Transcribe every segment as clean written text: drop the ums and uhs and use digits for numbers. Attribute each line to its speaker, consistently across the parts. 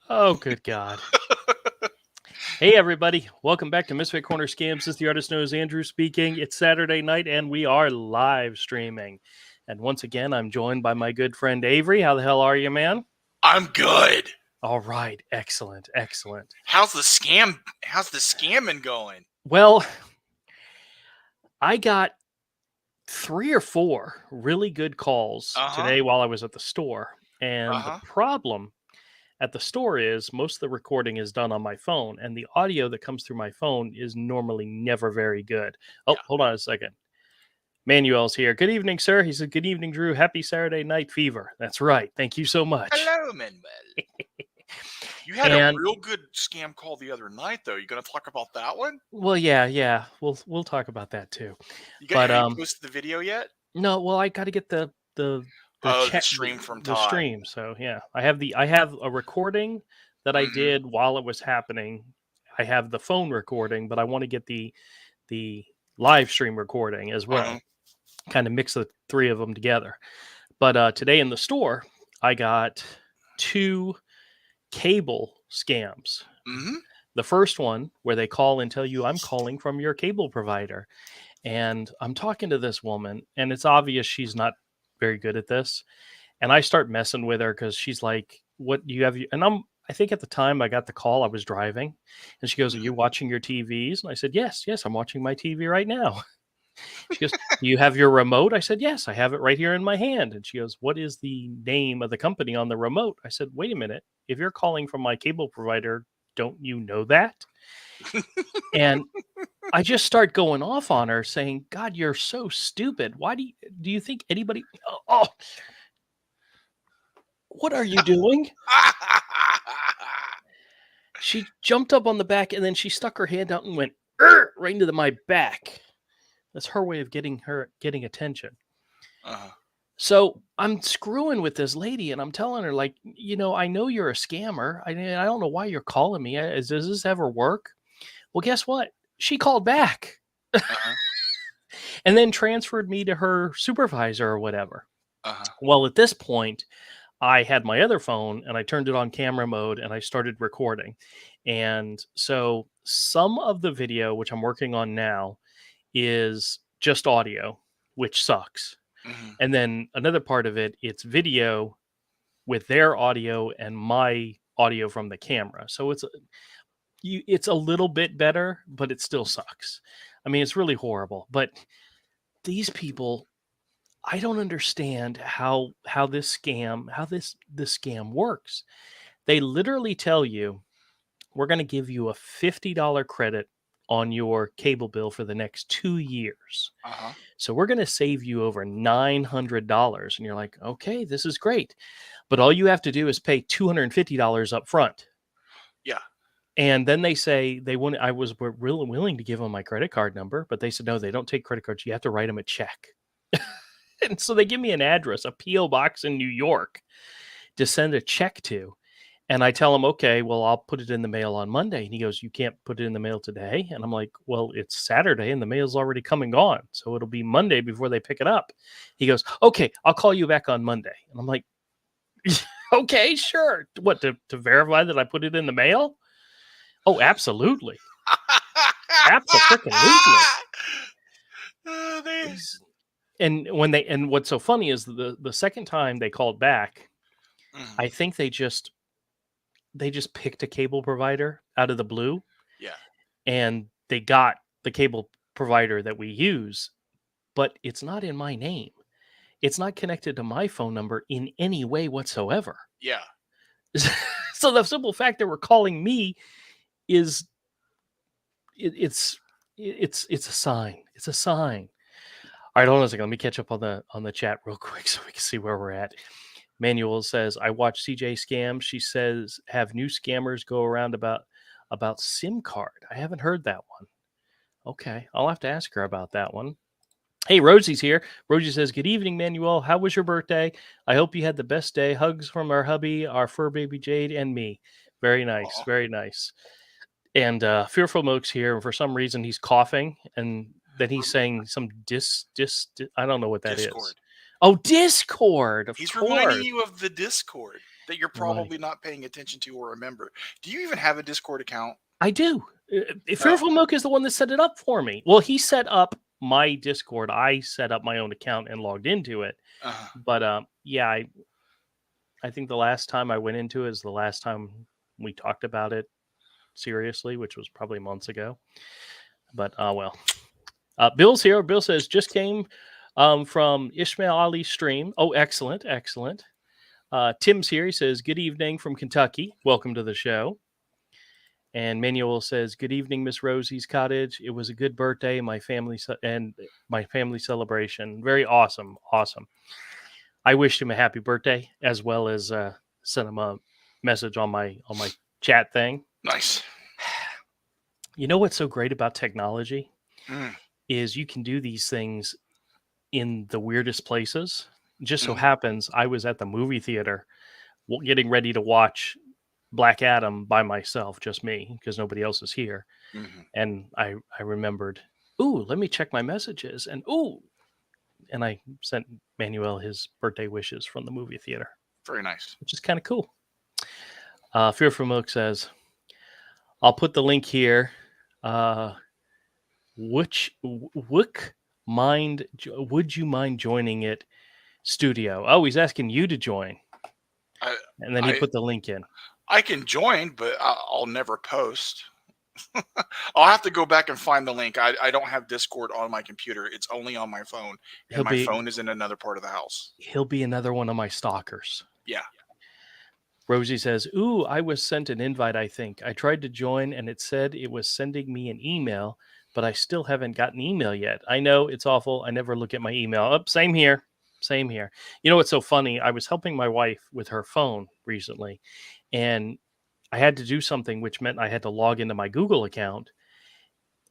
Speaker 1: Oh, good God. Hey, everybody. Welcome back to Misfit Corner Scams. This is the artist known as Andrew speaking. It's Saturday night, and we are live streaming. And once again, I'm joined by my good friend Avery. How the hell are you, man?
Speaker 2: I'm good.
Speaker 1: All right. Excellent. Excellent.
Speaker 2: How's the scamming going?
Speaker 1: Well, I got 3 or 4 really good calls today while I was at the store. And the problem at the store is most of the recording is done on my phone, and the audio that comes through my phone is normally never very good. Oh,
Speaker 2: Yeah.
Speaker 1: hold on a second. Manuel's here. Good evening, sir. He said, "Good evening, Drew. Happy Saturday night fever." That's right. Thank you so much.
Speaker 2: Hello, Manuel. You had
Speaker 1: And
Speaker 2: a real good scam call the other night, though. You gonna talk about that one?
Speaker 1: well, yeah, we'll talk about that too. But
Speaker 2: Have you posted the video yet?
Speaker 1: no, well, I got to get the
Speaker 2: The
Speaker 1: chat
Speaker 2: stream from
Speaker 1: the
Speaker 2: Todd.
Speaker 1: stream. So yeah, I have a recording that I did while it was happening. I have the phone recording, but I want to get the live stream recording as well. Kind of mix the 3 of them together. But today in the store, I got 2 cable scams. The first one where they call and tell you I'm calling from your cable provider. And I'm talking to this woman, and it's obvious she's not very good at this. And I start messing with her because she's like, "What do you have?" And I think at the time I got the call, I was driving, and she goes, "Are you watching your TVs?" And I said, "Yes, I'm watching my TV right now." She goes, "Do you have your remote?" I said, "Yes, I have it right here in my hand." And she goes, "What is the name of the company on the remote?" I said, "Wait a minute. If you're calling from my cable provider, don't you know that?" And I just start going off on her saying, "God, you're so stupid. Why do you think anybody oh, what are you doing?" She jumped up on the back and then she stuck her hand out and went right into my back. That's her way of getting attention. So I'm screwing with this lady and I'm telling her, like, I know you're a scammer. I don't know why you're calling me. Does this ever work? Well, guess what? She called back and then transferred me to her supervisor or whatever. Well, at this point, I had my other phone and I turned it on camera mode and I started recording. And so some of the video, which I'm working on now, is just audio, which sucks. And then another part of it, it's video with their audio and my audio from the camera. So it's a little bit better, but it still sucks. I mean, it's really horrible. But these people, I don't understand how this scam works. They literally tell you, "We're going to give you a $50 credit on your cable bill for the next 2 years. So we're going to save you over $900." And you're like, "Okay, this is great. But all you have to do is pay $250 up front."
Speaker 2: Yeah.
Speaker 1: And then they say I was really willing to give them my credit card number, but they said, "No, they don't take credit cards. You have to write them a check." And so they give me an address, a P.O. box in New York to send a check to. And I tell him, "Okay, well, I'll put it in the mail on Monday." And he goes, "You can't put it in the mail today." And I'm like, "Well, it's Saturday and the mail's already come and gone. So it'll be Monday before they pick it up." He goes, "Okay, I'll call you back on Monday." And I'm like, "Okay, sure. What, to verify that I put it in the mail?" "Oh, absolutely. Absolutely." And what's so funny is the second time they called back, I think they just picked a cable provider out of the blue.
Speaker 2: Yeah.
Speaker 1: And they got the cable provider that we use, but it's not in my name. It's not connected to my phone number in any way whatsoever.
Speaker 2: Yeah.
Speaker 1: So the simple fact that we're calling me is it's a sign. It's a sign. All right, hold on a second. Let me catch up on the chat real quick so we can see where we're at. Manuel says, "I watch CJ Scams. She says, have new scammers go around about SIM card. I haven't heard that one." Okay, I'll have to ask her about that one. Hey, Rosie's here. Rosie says, "Good evening, Manuel. How was your birthday? I hope you had the best day. Hugs from our hubby, our fur baby Jade, and me." Very nice.
Speaker 2: Aw.
Speaker 1: Very nice. And Fearful Moke's here. And for some reason, he's coughing. And then he's saying some I don't know what that
Speaker 2: Discord.
Speaker 1: is. Oh, Discord. Of
Speaker 2: He's
Speaker 1: course.
Speaker 2: reminding you of the Discord. that you're probably not paying attention to or remember. Do you even have a Discord account?
Speaker 1: I do. Fearful Mook is the one that set it up for me. Well, he set up my Discord. I set up my own account and logged into it. But yeah, I think the last time I went into it is the last time we talked about it seriously, which was probably months ago. But well, Bill's here. Bill says just came from Ishmael Ali's stream. Oh, excellent, excellent. Tim's here. He says good evening from Kentucky. Welcome to the show. And Manuel says, "Good evening, Miss Rosie's cottage. It was a good birthday, my family celebration. Very awesome, awesome. I wished him a happy birthday, as well as sent him a message on my chat thing.
Speaker 2: Nice.
Speaker 1: You know what's so great about technology is you can do these things in the weirdest places. It just so happens I was at the movie theater getting ready to watch Black Adam by myself, just me, because nobody else is here. And I remembered, let me check my messages. And I sent Manuel his birthday wishes from the movie theater.
Speaker 2: Very nice.
Speaker 1: Which is kind of cool. Fearful Milk says, I'll put the link here. Would you mind joining it studio? Oh, he's asking you to join. And then he put the link in.
Speaker 2: I can join, but I'll never post. I'll have to go back and find the link. I don't have Discord on my computer. It's only on my phone. And my phone is in another part of the house.
Speaker 1: He'll be another one of my stalkers.
Speaker 2: Yeah.
Speaker 1: Rosie says, I was sent an invite, I think. I tried to join and it said it was sending me an email, but I still haven't gotten email yet. I know it's awful. I never look at my email. Oh, same here. Same here. You know what's so funny? I was helping my wife with her phone recently, and I had to do something which meant I had to log into my Google account.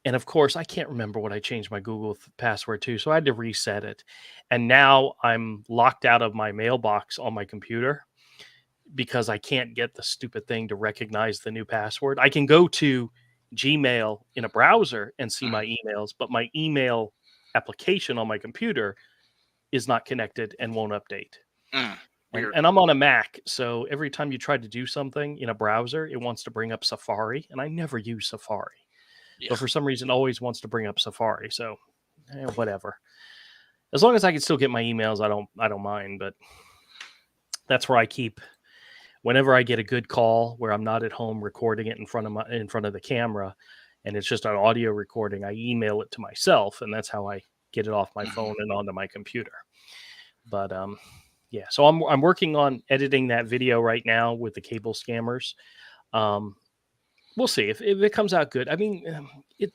Speaker 1: And of course, I can't remember what I changed my Google password to, so I had to reset it. And now I'm locked out of my mailbox on my computer because I can't get the stupid thing to recognize the new password. I can go to Gmail in a browser and see my emails, but my email application on my computer is not connected and won't update. And I'm on a Mac, so every time you try to do something in a browser, it wants to bring up Safari, and I never use Safari. Yeah. But for some reason, it always wants to bring up Safari. So, whatever. As long as I can still get my emails, I don't mind. But that's where I keep. Whenever I get a good call where I'm not at home recording it in front of the camera, and it's just an audio recording, I email it to myself, and that's how I get it off my phone and onto my computer. But yeah, so I'm working on editing that video right now with the cable scammers. We'll see if it comes out good. I mean,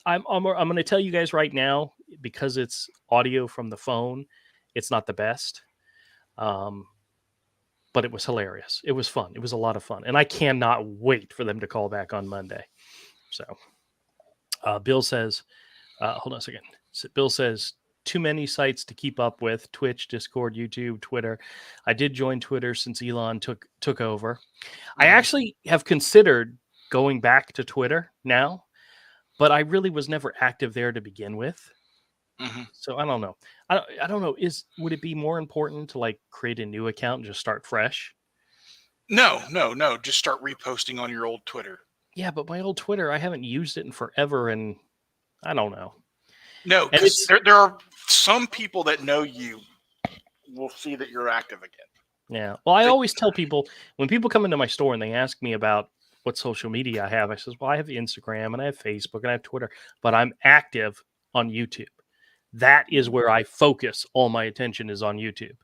Speaker 1: I'm going to tell you guys right now, because it's audio from the phone, it's not the best. But it was hilarious. It was fun. It was a lot of fun, and I cannot wait for them to call back on Monday. So, Bill says, hold on a second. Bill says, too many sites to keep up with: Twitch, Discord, YouTube, Twitter. I did join Twitter since Elon took over. I actually have considered going back to Twitter now, but I really was never active there to begin with. So I don't know. I don't know. Would it be more important to like create a new account and just start fresh?
Speaker 2: No. Just start reposting on your old Twitter.
Speaker 1: Yeah, but my old Twitter, I haven't used it in forever, and I don't know.
Speaker 2: No, because there are some people that know you will see that you're active again.
Speaker 1: Yeah. Well, I always tell people, when people come into my store and they ask me about what social media I have, I says, well, I have Instagram and I have Facebook and I have Twitter, but I'm active on YouTube. That is where I focus. All my attention is on YouTube.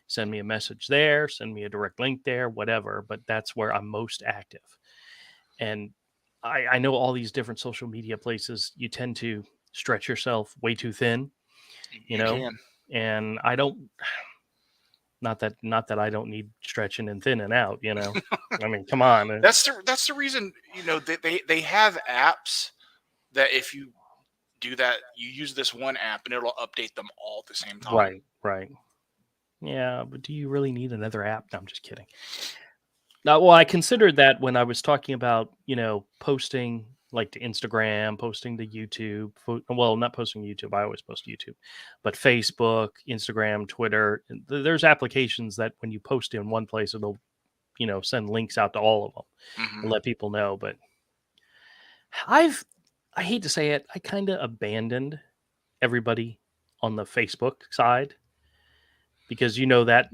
Speaker 1: Send me a message there, send me a direct link there, whatever. But that's where I'm most active. And I know all these different social media places, you tend to stretch yourself way too thin, you know, and I don't, not that I don't need stretching and thinning out, you know, I mean, come on.
Speaker 2: That's the reason, you know, they have apps that if you do that, you use this one app and it'll update them all at the same time.
Speaker 1: Right. Yeah, but do you really need another app? No, I'm just kidding. Now, well, I considered that when I was talking about, you know, posting like to Instagram, posting to YouTube. Well, not posting to YouTube. I always post to YouTube, but Facebook, Instagram, Twitter. There's applications that when you post in one place, it'll send links out to all of them and let people know. But I hate to say it, I kind of abandoned everybody on the Facebook side, because that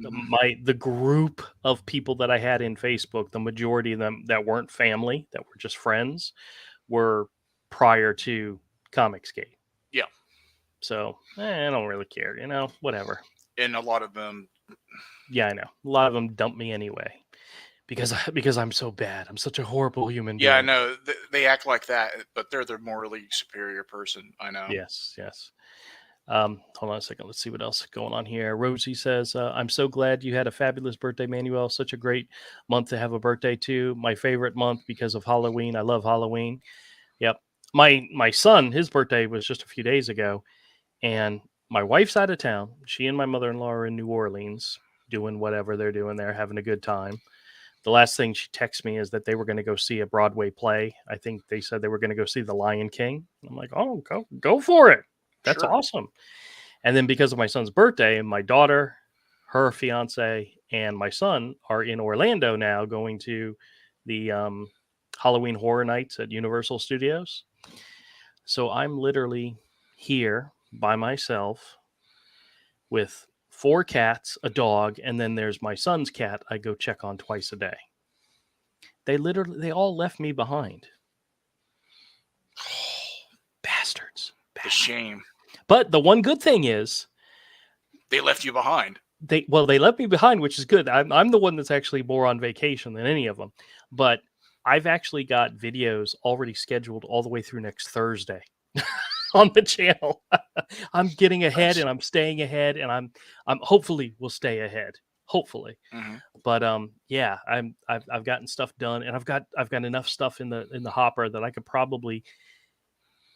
Speaker 1: the group of people that I had in Facebook, the majority of them that weren't family, that were just friends, were prior to Comicsgate.
Speaker 2: Yeah.
Speaker 1: So I don't really care, whatever.
Speaker 2: And a lot of them.
Speaker 1: Yeah, I know. A lot of them dump me anyway because I'm so bad. I'm such a horrible human being.
Speaker 2: Yeah, I know. They act like that, but they're the morally superior person. I know.
Speaker 1: Yes. Hold on a second. Let's see what else is going on here. Rosie says, I'm so glad you had a fabulous birthday, Manuel. Such a great month to have a birthday too. My favorite month because of Halloween. I love Halloween. Yep. My son, his birthday was just a few days ago, and my wife's out of town. She and my mother-in-law are in New Orleans doing whatever they're doing there, having a good time. The last thing she texted me is that they were going to go see a Broadway play. I think they said they were going to go see The Lion King. I'm like, oh, go for it. That's awesome. And then because of my son's birthday, my daughter, her fiance, and my son are in Orlando now, going to the Halloween Horror Nights at Universal Studios. So I'm literally here by myself with 4 cats, a dog, and then there's my son's cat I go check on twice a day. They all left me behind. Bastards.
Speaker 2: A shame.
Speaker 1: But the one good thing is
Speaker 2: they left you behind.
Speaker 1: They left me behind, which is good. I'm the one that's actually more on vacation than any of them. But I've actually got videos already scheduled all the way through next Thursday on the channel. I'm getting ahead and I'm staying ahead, and I'm hopefully will stay ahead. Hopefully. But yeah, I've gotten stuff done, and I've got enough stuff in the hopper that I could probably,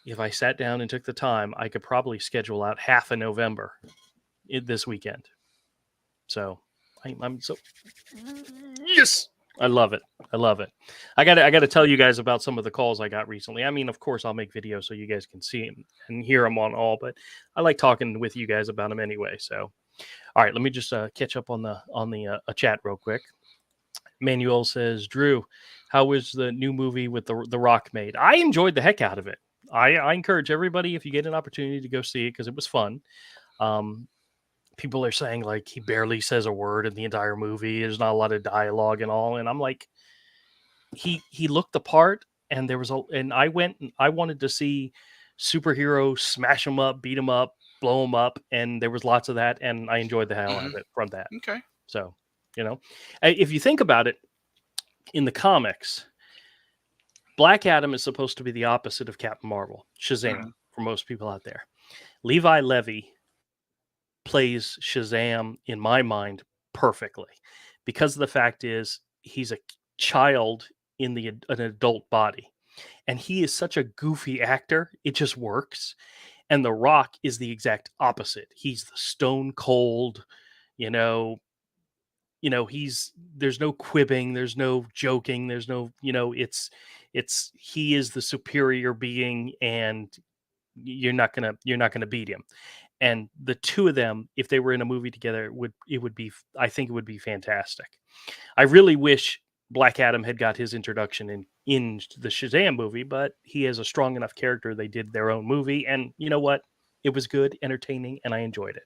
Speaker 1: if I sat down and took the time, I could probably schedule out half of November this weekend. So I'm so, yes, I love it. I gotta tell you guys about some of the calls I got recently. I mean, of course, I'll make videos so you guys can see them and hear them on all, but I like talking with you guys about them anyway. So, all right, let me just catch up on the chat real quick. Manuel says, Drew, how was the new movie with the Rock made? I enjoyed the heck out of it. I encourage everybody, if you get an opportunity, to go see it because it was fun. People are saying like he barely says a word in the entire movie. There's not a lot of dialogue and all. And I'm like, he looked the part, and I went and I wanted to see superheroes smash them up, beat them up, blow them up. And there was lots of that. And I enjoyed the hell out of it from that.
Speaker 2: Okay.
Speaker 1: So, if you think about it, in the comics, Black Adam is supposed to be the opposite of Captain Marvel, Shazam, for most people out there. Levi Levy plays Shazam in my mind perfectly, because the fact is he's a child in an adult body, and he is such a goofy actor, it just works. And The Rock is the exact opposite. He's the stone cold, there's no quibbing, there's no joking, there's no, he is the superior being, and you're not gonna beat him. And the two of them, if they were in a movie together, I think it would be fantastic. I really wish Black Adam had got his introduction in the Shazam movie, but he has a strong enough character. They did their own movie, and you know what? It was good, entertaining, and I enjoyed it.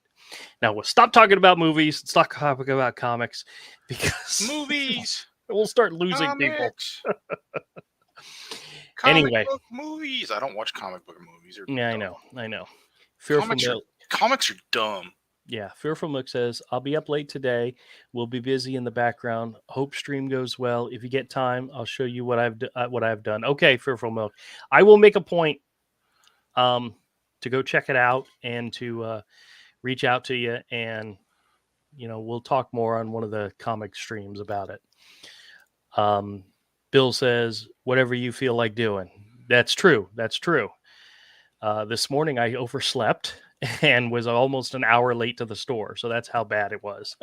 Speaker 1: Now we'll stop talking about movies, stop talking about comics, because
Speaker 2: movies
Speaker 1: we'll start losing
Speaker 2: comics.
Speaker 1: People.
Speaker 2: Comic book movies. I don't watch comic book movies.
Speaker 1: Yeah, I know.
Speaker 2: Comics are dumb.
Speaker 1: Yeah, Fearful Milk says, I'll be up late today. We'll be busy in the background. Hope stream goes well. If you get time, I'll show you what I've done. Okay, Fearful Milk. I will make a point to go check it out and to reach out to you, and we'll talk more on one of the comic streams about it. Bill says, whatever you feel like doing. That's true. This morning I overslept and was almost an hour late to the store. So that's how bad it was.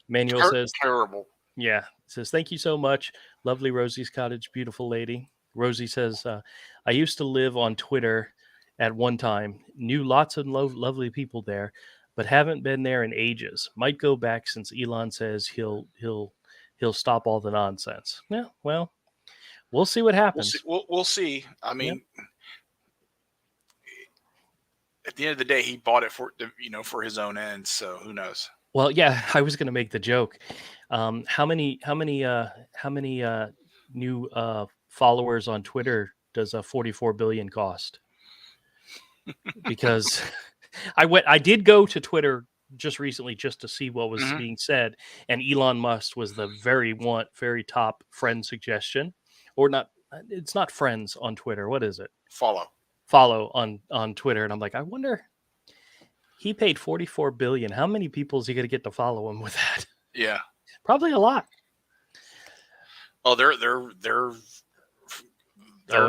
Speaker 1: Manuel says,
Speaker 2: terrible.
Speaker 1: Yeah. Says, thank you so much. Lovely Rosie's Cottage. Beautiful lady. Rosie says, I used to live on Twitter at one time. Knew lots of lovely people there, but haven't been there in ages. Might go back since Elon says he'll he'll stop all the nonsense. Yeah, well, we'll see what happens.
Speaker 2: We'll see. I mean, at the end of the day, he bought it for for his own ends. So who knows?
Speaker 1: Well, yeah, I was going to make the joke. How many new followers on Twitter does a 44 billion cost? Because I did go to Twitter just recently just to see what was being said, and Elon Musk was the very top friend suggestion, or not. It's not friends on Twitter. What is it? Follow on Twitter, and I'm like, I wonder. He paid 44 billion. How many people is he going to get to follow him with that?
Speaker 2: Yeah,
Speaker 1: probably a lot.
Speaker 2: Oh, they're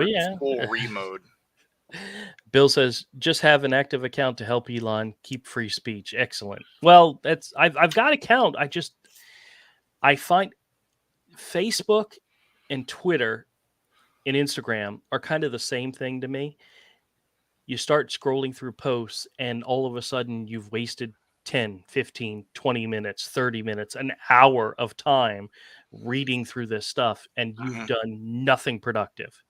Speaker 1: yeah,
Speaker 2: full remode.
Speaker 1: Bill says, just have an active account to help Elon keep free speech. Excellent. Well, I've got an account. I find Facebook and Twitter and Instagram are kind of the same thing to me. You start scrolling through posts and all of a sudden you've wasted 10, 15, 20 minutes, 30 minutes, an hour of time reading through this stuff, and you've done nothing productive.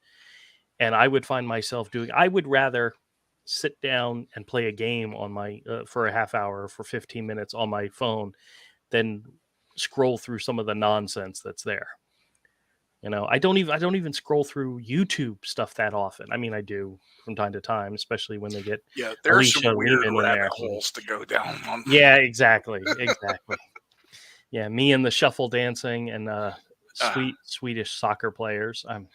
Speaker 1: And I would find myself I would rather sit down and play a game on my for a half hour or for 15 minutes on my phone than scroll through some of the nonsense that's there. I don't even scroll through YouTube stuff that often. I mean, I do from time to time, especially when they get
Speaker 2: there are some weird rabbit holes to go down on.
Speaker 1: Yeah, exactly. Yeah, me and the shuffle dancing and Swedish soccer players. I'm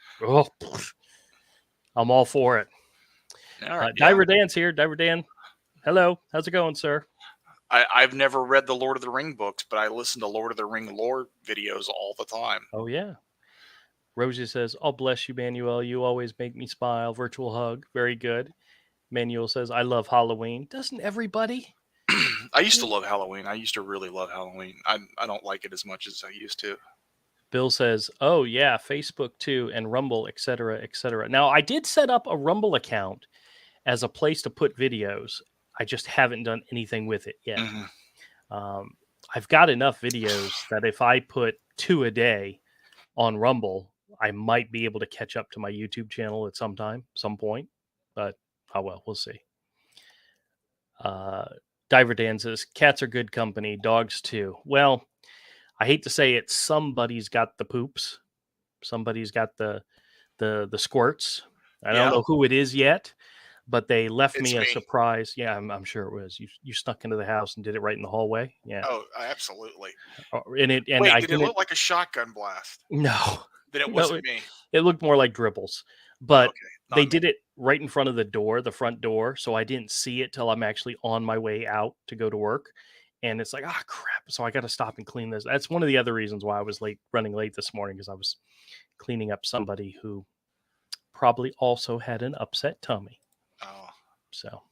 Speaker 1: all for it. Right, Diver Dan's here. Diver Dan, hello. How's it going, sir?
Speaker 2: I've never read the Lord of the Ring books, but I listen to Lord of the Ring lore videos all the time.
Speaker 1: Oh, yeah. Rosie says, "Oh, bless you, Manuel. You always make me smile." Virtual hug. Very good. Manuel says, "I love Halloween." Doesn't everybody?
Speaker 2: I used to love Halloween. I used to really love Halloween. I don't like it as much as I used to.
Speaker 1: Bill says, "Oh, yeah, Facebook too, and Rumble, etc., etc." Now, I did set up a Rumble account as a place to put videos. I just haven't done anything with it yet. I've got enough videos that if I put 2 a day on Rumble, I might be able to catch up to my YouTube channel at some point. But, oh well, we'll see. Diver Dan says, "Cats are good company, dogs too." Well, I hate to say it, somebody's got the poops. Somebody's got the squirts. I don't know who it is yet, but they left me a surprise. Yeah, I'm sure it was. You snuck into the house and did it right in the hallway. Yeah.
Speaker 2: Oh, absolutely.
Speaker 1: Wait, did
Speaker 2: it look like a shotgun blast?
Speaker 1: No.
Speaker 2: Then it wasn't me.
Speaker 1: It looked more like dribbles. But they did it right in front of the front door, so I didn't see it till I'm actually on my way out to go to work. And it's like, crap. So I got to stop and clean this. That's one of the other reasons why I was running late this morning, because I was cleaning up somebody who probably also had an upset tummy.
Speaker 2: Oh.
Speaker 1: So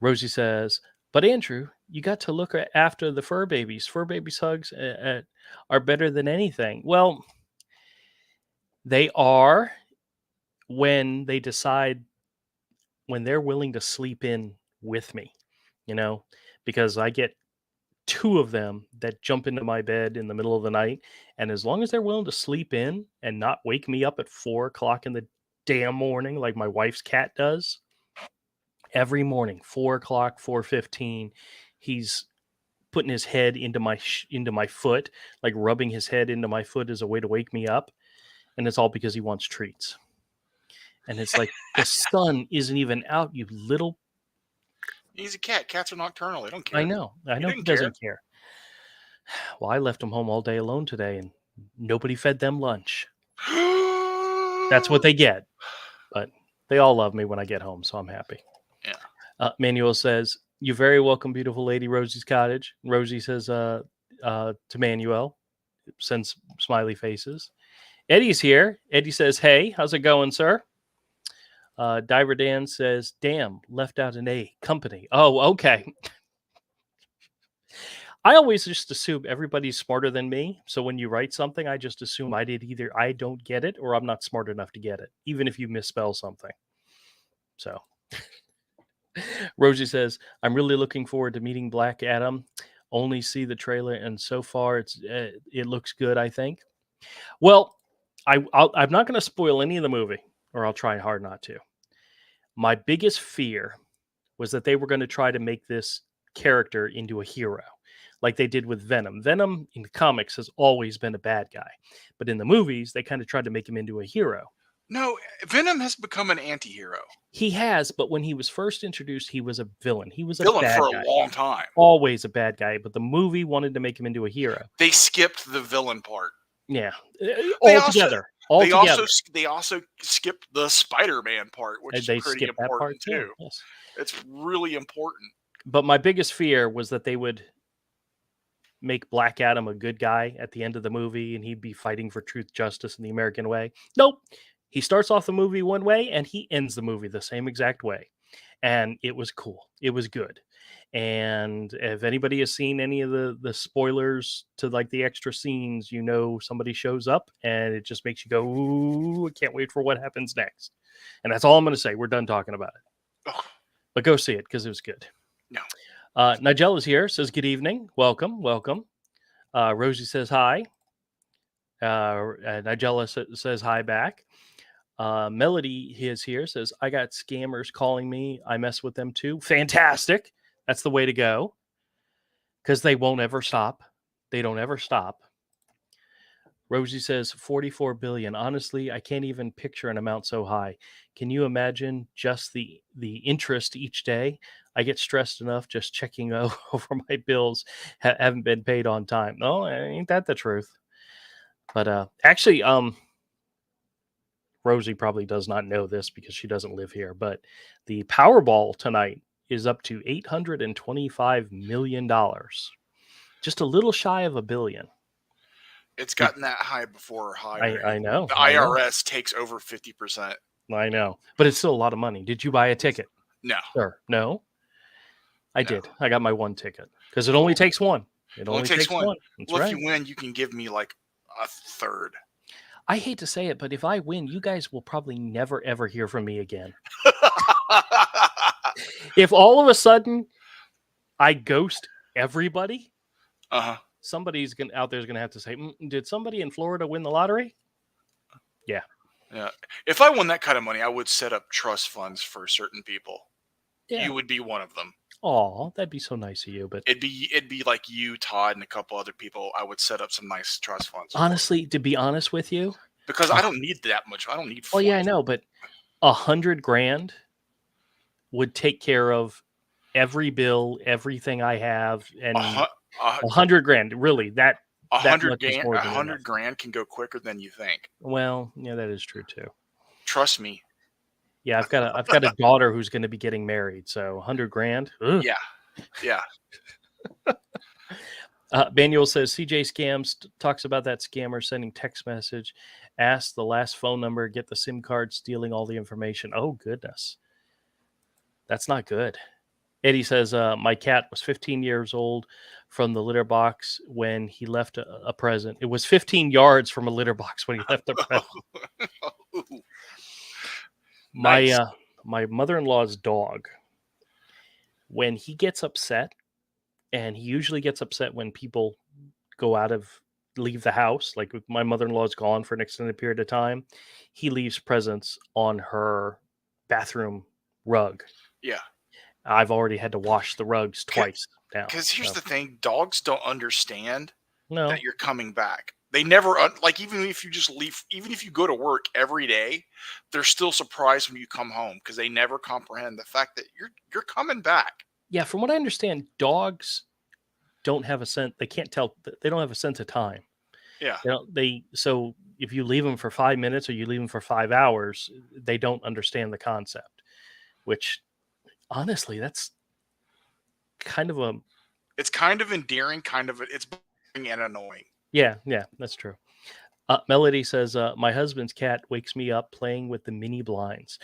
Speaker 1: Rosie says, "But Andrew, you got to look after the fur babies. Fur babies' hugs are better than anything." Well, they are when they decide, when they're willing to sleep in with me, because I get 2 of them that jump into my bed in the middle of the night. And as long as they're willing to sleep in and not wake me up at 4:00 in the damn morning, like my wife's cat does, every morning, 4:00, 4:15, he's putting his head into my foot, like rubbing his head into my foot as a way to wake me up. And it's all because he wants treats. And it's like, the sun isn't even out, you little...
Speaker 2: He's a cat. Cats are nocturnal. They don't care.
Speaker 1: I know. He doesn't care. Well, I left him home all day alone today, and nobody fed them lunch. That's what they get. But they all love me when I get home, so I'm happy.
Speaker 2: Yeah.
Speaker 1: Manuel says, "You're very welcome, beautiful lady, Rosie's cottage." Rosie says to Manuel, sends smiley faces. Eddie's here. Eddie says, "Hey, how's it going, sir?" Diver Dan says, "Damn, left out an A. Company." Oh, okay. I always just assume everybody's smarter than me. So when you write something, I just assume either I don't get it or I'm not smart enough to get it, even if you misspell something. So Rosie says, "I'm really looking forward to meeting Black Adam. only see the trailer, and so far it looks good, I think. Well, I'm not going to spoil any of the movie, or I'll try hard not to. My biggest fear was that they were going to try to make this character into a hero, like they did with Venom. Venom in the comics has always been a bad guy, but in the movies, they kind of tried to make him into a hero.
Speaker 2: No, Venom has become an anti-hero.
Speaker 1: He has, but when he was first introduced, he was a villain. He was a
Speaker 2: Villain
Speaker 1: bad
Speaker 2: for
Speaker 1: guy.
Speaker 2: a long time.
Speaker 1: Always a bad guy, but the movie wanted to make him into a hero.
Speaker 2: They skipped the villain part.
Speaker 1: Yeah, altogether.
Speaker 2: They also skipped the Spider-Man part, which is pretty important too.
Speaker 1: Yes.
Speaker 2: It's really important.
Speaker 1: But my biggest fear was that they would make Black Adam a good guy at the end of the movie, and he'd be fighting for truth, justice, and the American way. Nope. He starts off the movie one way, and he ends the movie the same exact way. And it was cool. It was good. And if anybody has seen any of the spoilers to like the extra scenes, you know somebody shows up, and it just makes you go, ooh, I can't wait for what happens next. And that's all I'm going to say. We're done talking about it.
Speaker 2: Oh.
Speaker 1: But go see it because it was good.
Speaker 2: No.
Speaker 1: Nigel is here, says good evening. Welcome. Rosie says hi. Nigella says hi back. Melody is here, says, I got scammers calling me. I mess with them too. Fantastic. That's the way to go. Because they won't ever stop. They don't ever stop. Rosie says 44 billion. Honestly, I can't even picture an amount so high. Can you imagine just the interest each day? I get stressed enough just checking over my bills haven't been paid on time. No, ain't that the truth? But actually, Rosie probably does not know this because she doesn't live here, but the Powerball tonight is up to $825 million. Just a little shy of $1 billion.
Speaker 2: It's gotten that high before higher.
Speaker 1: I know.
Speaker 2: The IRS takes over 50%.
Speaker 1: I know. But it's still a lot of money. Did you buy a ticket?
Speaker 2: No.
Speaker 1: Sure. No? I did. I got my one ticket because it only takes one. It only takes one.
Speaker 2: Well, if you win, you can give me like a third.
Speaker 1: I hate to say it, but if I win, you guys will probably never, ever hear from me again. If all of a sudden I ghost everybody, somebody's out there's going to have to say, did somebody in Florida win the lottery? Yeah.
Speaker 2: Yeah. If I won that kind of money, I would set up trust funds for certain people. Yeah. You would be one of them.
Speaker 1: Oh, that'd be so nice of you. But
Speaker 2: it'd be like you, Todd, and a couple other people. I would set up some nice trust funds.
Speaker 1: Honestly, to be honest with you,
Speaker 2: because I don't need that much. I don't need.
Speaker 1: Well, yeah, I know, but $100,000 would take care of every bill, everything I have, and $100,000. Really, that
Speaker 2: $100,000 can go quicker than you think.
Speaker 1: Well, yeah, that is true too.
Speaker 2: Trust me.
Speaker 1: Yeah, I've got a daughter who's going to be getting married, so $100,000. Ugh.
Speaker 2: Yeah.
Speaker 1: Manuel says CJ Scams talks about that scammer sending text message, ask the last phone number, get the SIM card, stealing all the information. Oh goodness, that's not good. Eddie says my cat was 15 years old from the litter box when he left a present. It was 15 yards from a litter box when he left a present. Nice. My mother-in-law's dog, when he gets upset, and he usually gets upset when people leave the house, like if my mother-in-law's gone for an extended period of time, he leaves presents on her bathroom rug.
Speaker 2: Yeah.
Speaker 1: I've already had to wash the rugs twice now.
Speaker 2: Because here's the thing, dogs don't understand that you're coming back. They never even if you just leave, even if you go to work every day, they're still surprised when you come home because they never comprehend the fact that you're coming back.
Speaker 1: Yeah, from what I understand, dogs don't have a sense. They can't tell. They don't have a sense of time.
Speaker 2: Yeah.
Speaker 1: So if you leave them for 5 minutes or you leave them for 5 hours, they don't understand the concept. Which, honestly, that's kind of
Speaker 2: it's kind of endearing, it's boring and annoying.
Speaker 1: Yeah, that's true. Melody says, my husband's cat wakes me up playing with the mini blinds.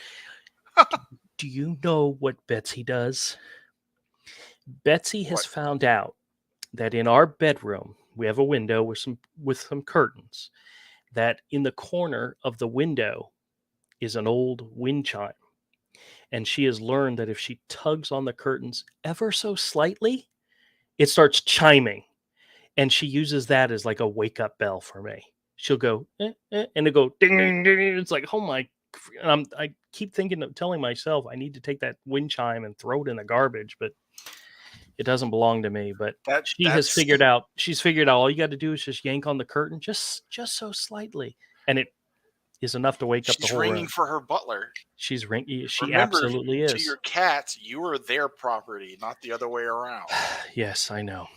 Speaker 1: Do you know what Betsy does? Betsy has found out that in our bedroom, we have a window with some curtains, that in the corner of the window is an old wind chime. And she has learned that if she tugs on the curtains ever so slightly, it starts chiming, and she uses that as like a wake up bell for me. She'll go, and it go ding, ding, ding. It's like, oh my. And I keep telling myself I need to take that wind chime and throw it in the garbage, but it doesn't belong to me. But she's figured out all you got to do is just yank on the curtain just so slightly, and it is enough to wake up the whole room. She's ringing
Speaker 2: for her butler.
Speaker 1: She absolutely is.
Speaker 2: To your cats, you are their property, not the other way around.
Speaker 1: Yes, I know.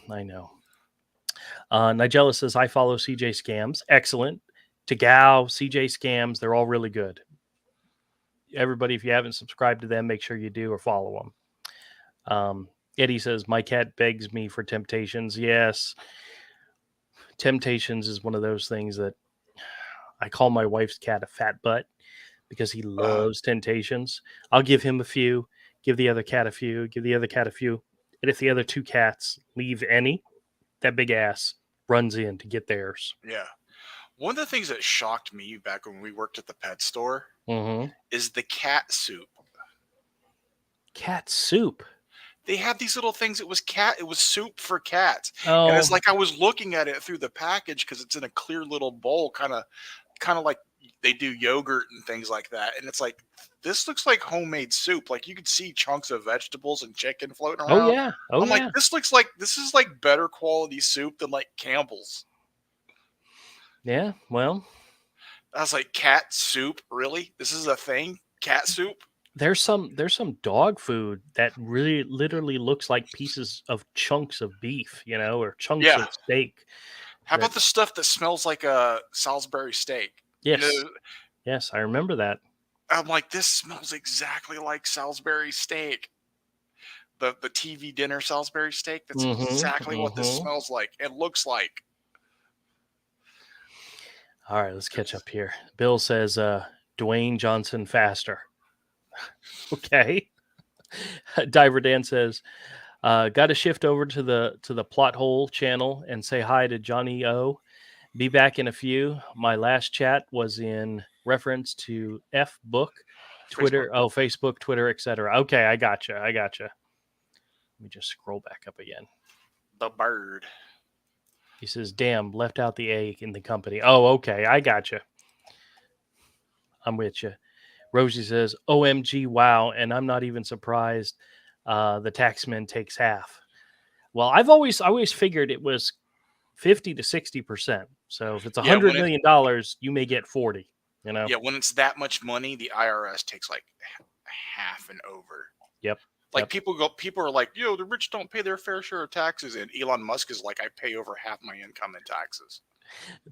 Speaker 1: Nigella says, I follow CJ Scams. Excellent. Tagao, CJ Scams, they're all really good. Everybody, if you haven't subscribed to them, make sure you do or follow them. Eddie says, my cat begs me for Temptations. Yes. Temptations is one of those things that I call my wife's cat a fat butt because he loves Temptations. I'll give him a few, give the other cat a few, give the other cat a few. And if the other two cats leave any, that big ass runs in to get theirs.
Speaker 2: Yeah. One of the things that shocked me back when we worked at the pet store is the cat soup.
Speaker 1: Cat soup?
Speaker 2: They had these little things. It was soup for cats. Oh. And it's like I was looking at it through the package because it's in a clear little bowl, kind of like they do yogurt and things like that. And it's like, this looks like homemade soup. Like you could see chunks of vegetables and chicken floating around.
Speaker 1: Oh yeah. I'm
Speaker 2: like, this is like better quality soup than like Campbell's.
Speaker 1: Yeah, well,
Speaker 2: I was like, cat soup, really? This is a thing? Cat soup?
Speaker 1: There's some dog food that really literally looks like pieces of chunks of beef, or chunks of steak.
Speaker 2: How about the stuff that smells like a Salisbury steak?
Speaker 1: Yes. Yes, I remember that.
Speaker 2: I'm like, this smells exactly like Salisbury steak. The TV dinner Salisbury steak, that's exactly what this smells like. It looks like.
Speaker 1: All right, let's catch up here. Bill says, Dwayne Johnson faster. Okay. Diver Dan says, got to shift over to the plot hole channel and say hi to Johnny O. Be back in a few. My last chat was in reference to F book, Twitter, Facebook, Twitter, etc. Okay, I gotcha. Let me just scroll back up again.
Speaker 2: The bird.
Speaker 1: He says, damn, left out the A in the company. Oh, okay. I gotcha. I'm with you. Rosie says, OMG, wow. And I'm not even surprised the taxman takes half. Well, I always figured it was 50 to 60%. So if it's $100 million, you may get 40,
Speaker 2: Yeah, when it's that much money, the IRS takes like half and over.
Speaker 1: Yep.
Speaker 2: Like people are like, the rich don't pay their fair share of taxes. And Elon Musk is like, I pay over half my income in taxes.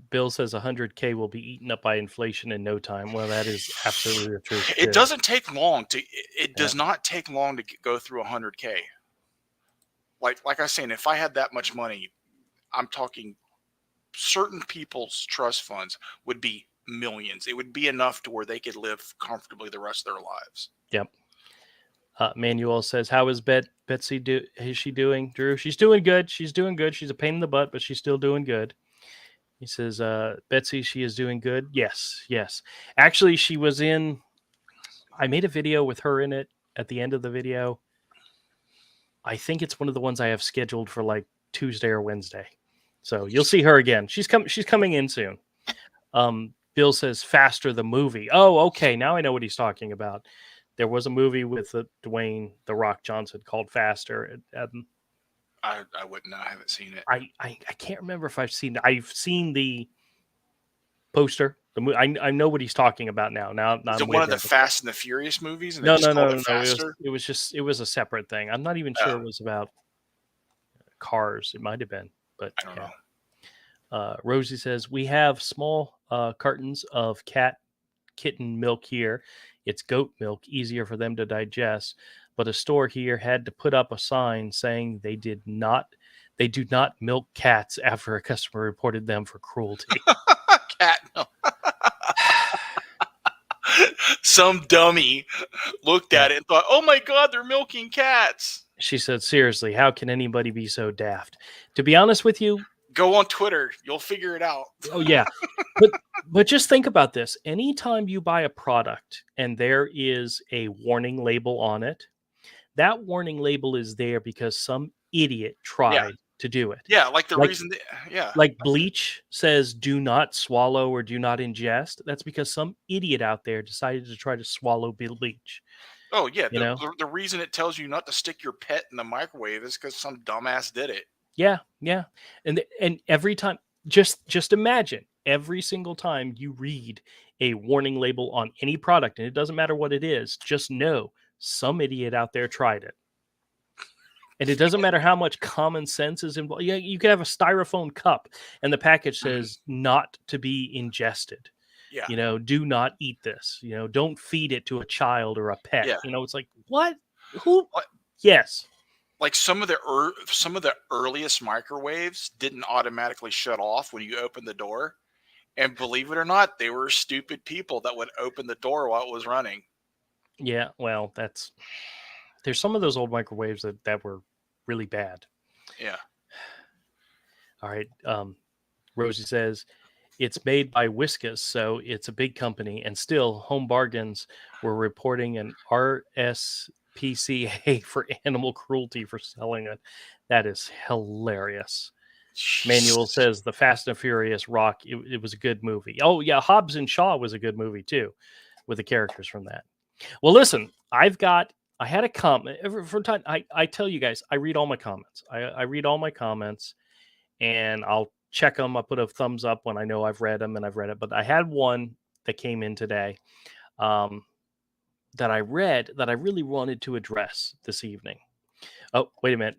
Speaker 1: Bill says 100K will be eaten up by inflation in no time. Well, that is absolutely the truth.
Speaker 2: It doesn't take long does not take long to go through 100K. Like I was saying, if I had that much money, I'm talking certain people's trust funds would be millions. It would be enough to where they could live comfortably the rest of their lives.
Speaker 1: Yep. Manuel says, how is Betsy is she doing, Drew? She's doing good. She's a pain in the butt, but she's still doing good. He says, Betsy, she is doing good. Yes. Actually, she was I made a video with her in it at the end of the video. I think it's one of the ones I have scheduled for like Tuesday or Wednesday. So you'll see her again. She's coming in soon. Bill says, Faster the movie. Oh, okay. Now I know what he's talking about. There was a movie with Dwayne "The Rock" Johnson called Faster.
Speaker 2: I wouldn't know. I haven't seen it.
Speaker 1: I can't remember if I've seen it. I've seen the poster. The movie. I know what he's talking about now.
Speaker 2: Is it one of the Fast and the Furious movies?
Speaker 1: No. It was a separate thing. I'm not even sure it was about cars. It might have been, but
Speaker 2: I don't know.
Speaker 1: Rosie says, we have small cartons of kitten milk here. It's goat milk, easier for them to digest. But a store here had to put up a sign saying they do not milk cats after a customer reported them for cruelty.
Speaker 2: Cat milk. Some dummy looked at it and thought, oh my God, they're milking cats.
Speaker 1: She said, seriously, how can anybody be so daft? To be honest with you,
Speaker 2: go on Twitter. You'll figure it out.
Speaker 1: Oh, yeah. But just think about this. Anytime you buy a product and there is a warning label on it, that warning label is there because some idiot tried to do it.
Speaker 2: Yeah, like the reason
Speaker 1: like bleach says do not swallow or do not ingest. That's because some idiot out there decided to try to swallow bleach.
Speaker 2: Oh yeah,
Speaker 1: You know?
Speaker 2: the reason it tells you not to stick your pet in the microwave is because some dumbass did it.
Speaker 1: Yeah, yeah. And every time, just imagine every single time you read a warning label on any product, and it doesn't matter what it is, just know some idiot out there tried it. And it doesn't matter how much common sense is involved. Yeah, you could have a styrofoam cup and the package says not to be ingested.
Speaker 2: Yeah.
Speaker 1: You know, do not eat this. You know, don't feed it to a child or a pet.
Speaker 2: Yeah.
Speaker 1: You know, it's like, what? Who? Yes.
Speaker 2: Like some of the earliest microwaves didn't automatically shut off when you opened the door. And believe it or not, they were stupid people that would open the door while it was running.
Speaker 1: Yeah, well, there's some of those old microwaves that were really bad.
Speaker 2: Yeah.
Speaker 1: All right. Rosie says it's made by Whiskas, so it's a big company, and still Home Bargains were reporting an RSPCA for animal cruelty for selling it. That is hilarious. Manuel says the Fast and Furious Rock, it was a good movie. Oh yeah, Hobbs and Shaw was a good movie too, with the characters from that. Well, listen, I had a comment from time. I tell you guys, I read all my comments. I read all my comments, and I'll check them. I put a thumbs up when I know I've read them and I've read it. But I had one that came in today that I read that I really wanted to address this evening. Oh, wait a minute.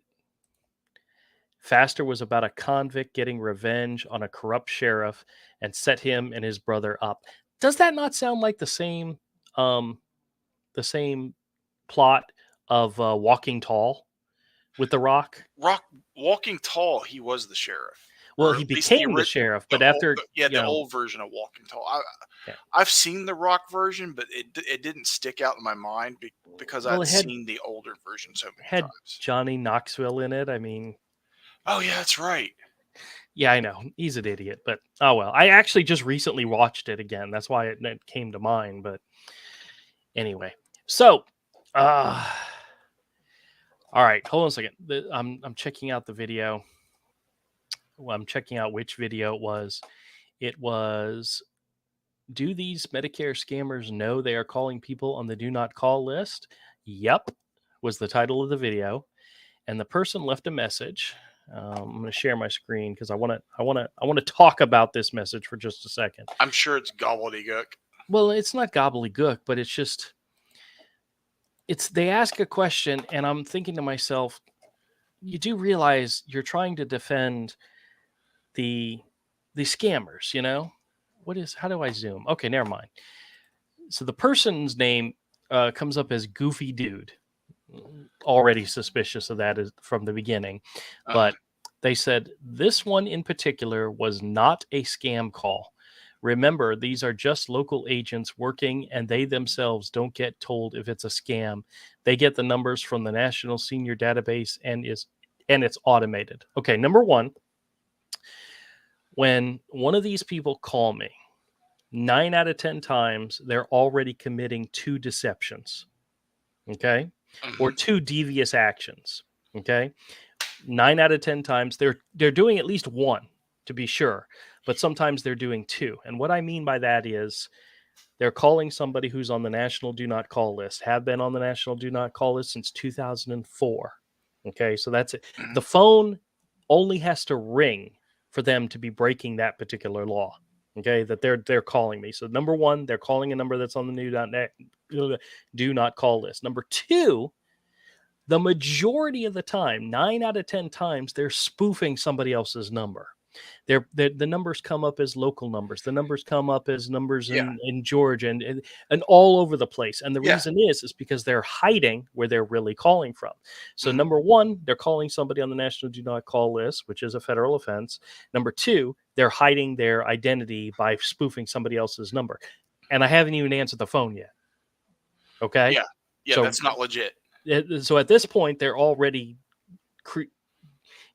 Speaker 1: Faster was about a convict getting revenge on a corrupt sheriff and set him and his brother up. Does that not sound like the same plot of Walking Tall with The Rock?
Speaker 2: Walking Tall, he was the sheriff.
Speaker 1: Well, he became the sheriff, but after
Speaker 2: the old version of Walking Tall. I've seen the Rock version, but it didn't stick out in my mind because I'd seen the older version so many times.
Speaker 1: Johnny Knoxville in it. I mean,
Speaker 2: oh yeah, that's right.
Speaker 1: Yeah, I know he's an idiot, but oh well. I actually just recently watched it again. That's why it came to mind. But anyway, so all right, hold on a second. I'm checking out the video. Well, I'm checking out which video it was. It was, do these Medicare scammers know they are calling people on the do not call list? Yep, was the title of the video. And the person left a message. I'm going to share my screen because I want to talk about this message for just a second.
Speaker 2: I'm sure it's gobbledygook.
Speaker 1: Well, it's not gobbledygook, but it's just, they ask a question and I'm thinking to myself, you do realize you're trying to defend the scammers, you know? How do I zoom? Okay, never mind. So the person's name comes up as Goofy Dude. Already suspicious of that from the beginning. But they said this one in particular was not a scam call. Remember, these are just local agents working, and they themselves don't get told if it's a scam. They get the numbers from the National Senior Database, and it's automated. Okay, number one, when one of these people call me, 9 out of 10 times, they're already committing 2 deceptions. Okay? Or 2 devious actions. Okay? 9 out of 10 times, they're doing at least 1, to be sure. But sometimes they're doing 2. And what I mean by that is they're calling somebody who's on the National Do Not Call list, have been on the National Do Not Call list since 2004. Okay? So that's it. The phone only has to ring for them to be breaking that particular law. Okay, that they're calling me. So number one, they're calling a number that's on the do not call list. Number 2, the majority of the time, 9 out of 10 times, they're spoofing somebody else's number. The numbers come up as local numbers. The numbers come up as numbers in Georgia and all over the place. And the reason is because they're hiding where they're really calling from. So number 1, they're calling somebody on the National Do Not Call list, which is a federal offense. Number 2, they're hiding their identity by spoofing somebody else's number. And I haven't even answered the phone yet. Okay?
Speaker 2: Yeah, so that's not legit.
Speaker 1: So at this point, they're already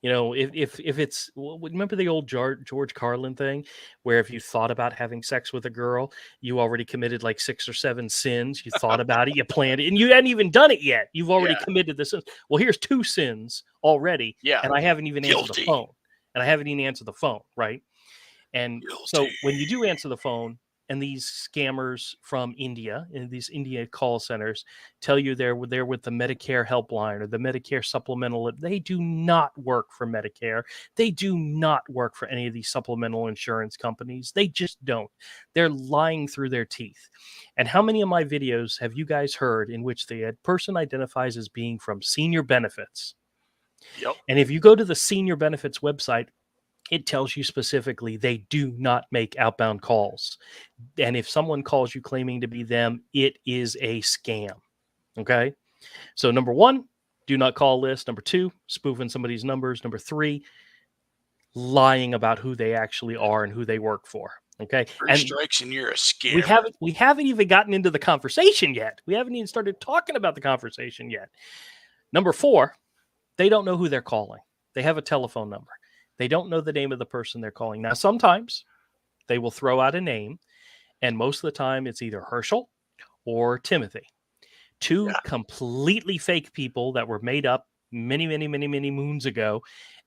Speaker 1: You know, if it's, remember the old George Carlin thing, where if you thought about having sex with a girl, you already committed like 6 or 7 sins. You thought about it, you planned it, and you hadn't even done it yet. You've already committed the sins. Well, here's 2 sins already, and I haven't even answered the phone. And I haven't even answered the phone, right? And so when you do answer the phone, and these scammers from India and these India call centers tell you they're with the Medicare helpline or the Medicare supplemental, they do not work for Medicare. They do not work for any of these supplemental insurance companies. They just don't. They're lying through their teeth. And how many of my videos have you guys heard in which the person identifies as being from Senior Benefits?
Speaker 2: Yep.
Speaker 1: And if you go to the Senior Benefits website, it tells you specifically they do not make outbound calls. And if someone calls you claiming to be them, it is a scam. Okay. So number 1, do not call list. Number 2, spoofing somebody's numbers. Number 3, lying about who they actually are and who they work for. Okay.
Speaker 2: 3 strikes and you're a scammer.
Speaker 1: We haven't even gotten into the conversation yet. We haven't even started talking about the conversation yet. Number 4, they don't know who they're calling. They have a telephone number. They don't know the name of the person they're calling. Now, sometimes they will throw out a name, and most of the time it's either Herschel or Timothy. 2 completely fake people that were made up many moons ago,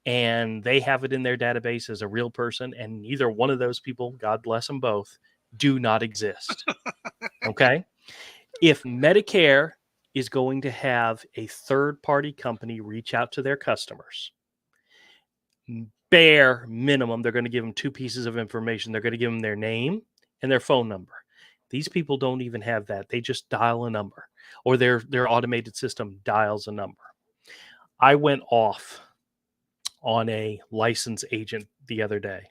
Speaker 1: and they have it in their database as a real person, and neither one of those people, God bless them both, do not exist. Okay? If Medicare is going to have a third-party company reach out to their customers, bare minimum, they're going to give them 2 pieces of information. They're going to give them their name and their phone number. These people don't even have that. They just dial a number, or their automated system dials a number. I went off on a license agent the other day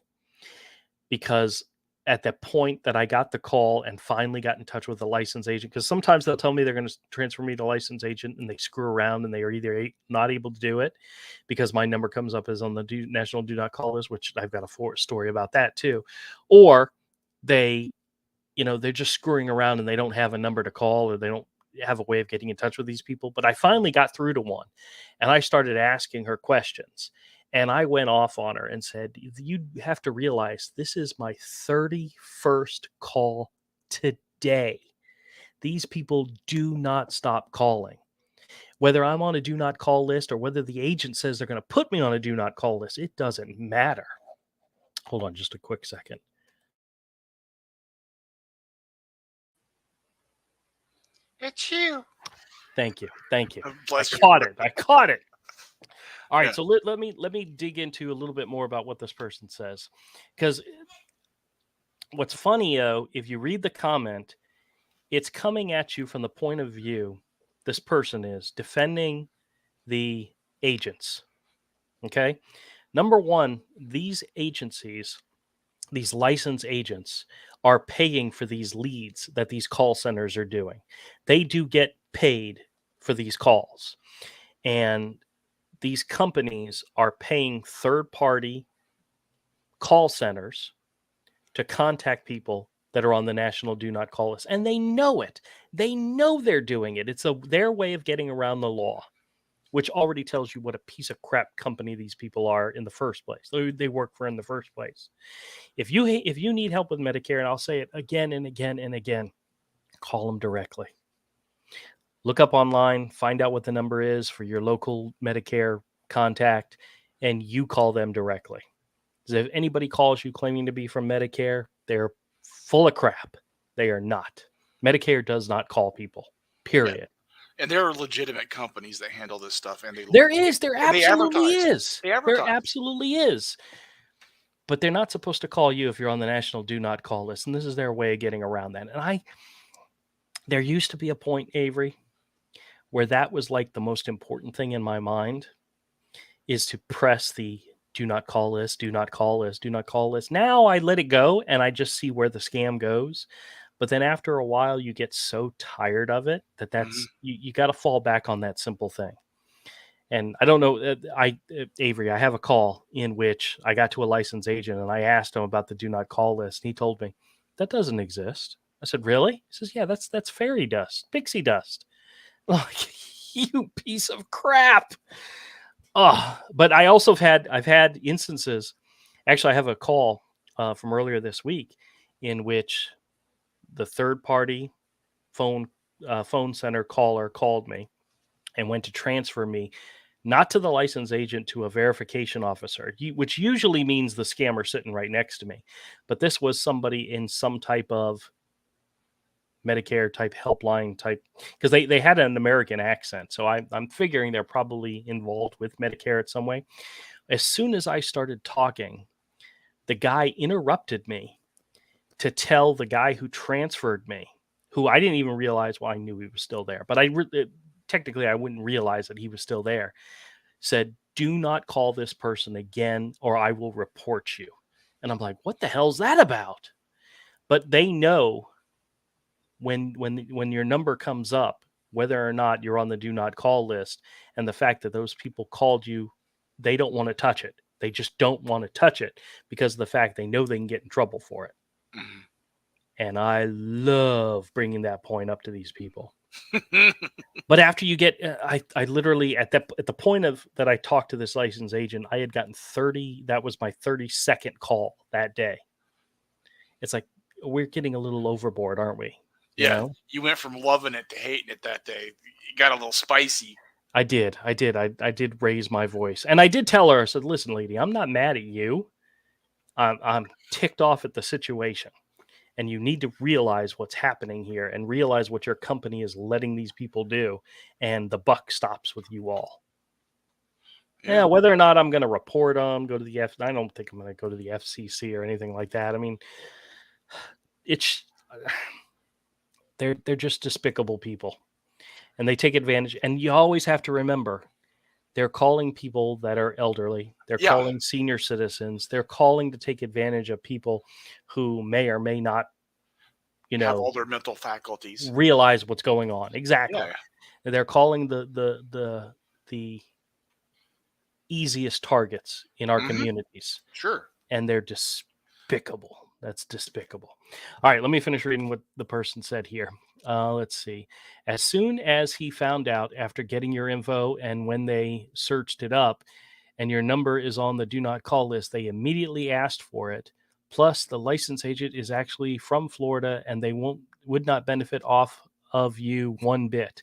Speaker 1: because at the point that I got the call and finally got in touch with the license agent, because sometimes they'll tell me they're going to transfer me to license agent and they screw around and they are either not able to do it because my number comes up as on the national do not call list, which I've got a story about that too, or they're just screwing around and they don't have a number to call, or they don't have a way of getting in touch with these people. But I finally got through to one, and I started asking her questions. And I went off on her and said, you have to realize this is my 31st call today. These people do not stop calling. Whether I'm on a do not call list or whether the agent says they're going to put me on a do not call list, it doesn't matter. Hold on just a quick second.
Speaker 2: It's you.
Speaker 1: Thank you. Thank you.
Speaker 2: Bless
Speaker 1: I
Speaker 2: you.
Speaker 1: caught it. All right, so let me dig into a little bit more about what this person says, because what's funny, if you read the comment, it's coming at you from the point of view this person is defending the agents. Okay, number one, these agencies, these license agents, are paying for these leads that these call centers are doing. They do get paid for these calls, and these companies are paying third-party call centers to contact people that are on the national do not call list. And they know it. They know they're doing it. It's their way of getting around the law, which already tells you what a piece of crap company these people are in the first place. They work for in the first place. If you need help with Medicare, and I'll say it again and again and again, call them directly. Look up online, find out what the number is for your local Medicare contact, and you call them directly. Because if anybody calls you claiming to be from Medicare, they're full of crap. They are not. Medicare does not call people, period.
Speaker 2: Yeah. And there are legitimate companies that handle this stuff. And
Speaker 1: there absolutely is.
Speaker 2: They advertise.
Speaker 1: There absolutely is. But they're not supposed to call you if you're on the national do not call list. And this is their way of getting around that. And there used to be a point, Avery, where that was like the most important thing in my mind, is to press the do not call list, do not call list, do not call list. Now I let it go and I just see where the scam goes. But then after a while, you get so tired of it that's you got to fall back on that simple thing. And I don't know, Avery, I have a call in which I got to a licensed agent and I asked him about the do not call list. And he told me that doesn't exist. I said, really? He says, yeah, that's fairy dust, pixie dust. Like, you piece of crap. But I also I've had instances. Actually, I have a call from earlier this week in which the third party phone center caller called me and went to transfer me not to the license agent, to a verification officer, which usually means the scammer sitting right next to me. But this was somebody in some type of Medicare type helpline type, because they had an American accent. So I'm figuring they're probably involved with Medicare in some way. As soon as I started talking, the guy interrupted me to tell the guy who transferred me, who I didn't even realize, well, I knew he was still there, but technically I wouldn't realize that he was still there, said, do not call this person again or I will report you. And I'm like, what the hell's that about? But they know when your number comes up, whether or not you're on the do not call list, and the fact that those people called you, they don't want to touch it. They just don't want to touch it because of the fact they know they can get in trouble for it. Mm-hmm. And I love bringing that point up to these people. But after you get, I literally at the point of that I talked to this license agent, I had gotten 30. That was my 32nd call that day. It's like, we're getting a little overboard, aren't we?
Speaker 2: You know? You went from loving it to hating it that day. You got a little spicy.
Speaker 1: I did raise my voice, and I did tell her. I said, "Listen, lady, I'm not mad at you. I'm ticked off at the situation, and you need to realize what's happening here, and realize what your company is letting these people do, and the buck stops with you all." Yeah, whether or not I'm going to report them, go to the I don't think I'm going to go to the FCC or anything like that. I mean, they're just despicable people, and they take advantage. And you always have to remember, they're calling people that are elderly. They're calling senior citizens. They're calling to take advantage of people who may or may not,
Speaker 2: have all their mental faculties,
Speaker 1: realize what's going on. Exactly. Yeah. They're calling the easiest targets in our communities.
Speaker 2: Sure.
Speaker 1: And they're despicable. That's despicable. All right, let me finish reading what the person said here. Let's see. As soon as he found out after getting your info and when they searched it up and your number is on the do not call list, they immediately asked for it. Plus, the license agent is actually from Florida and they would not benefit off of you one bit.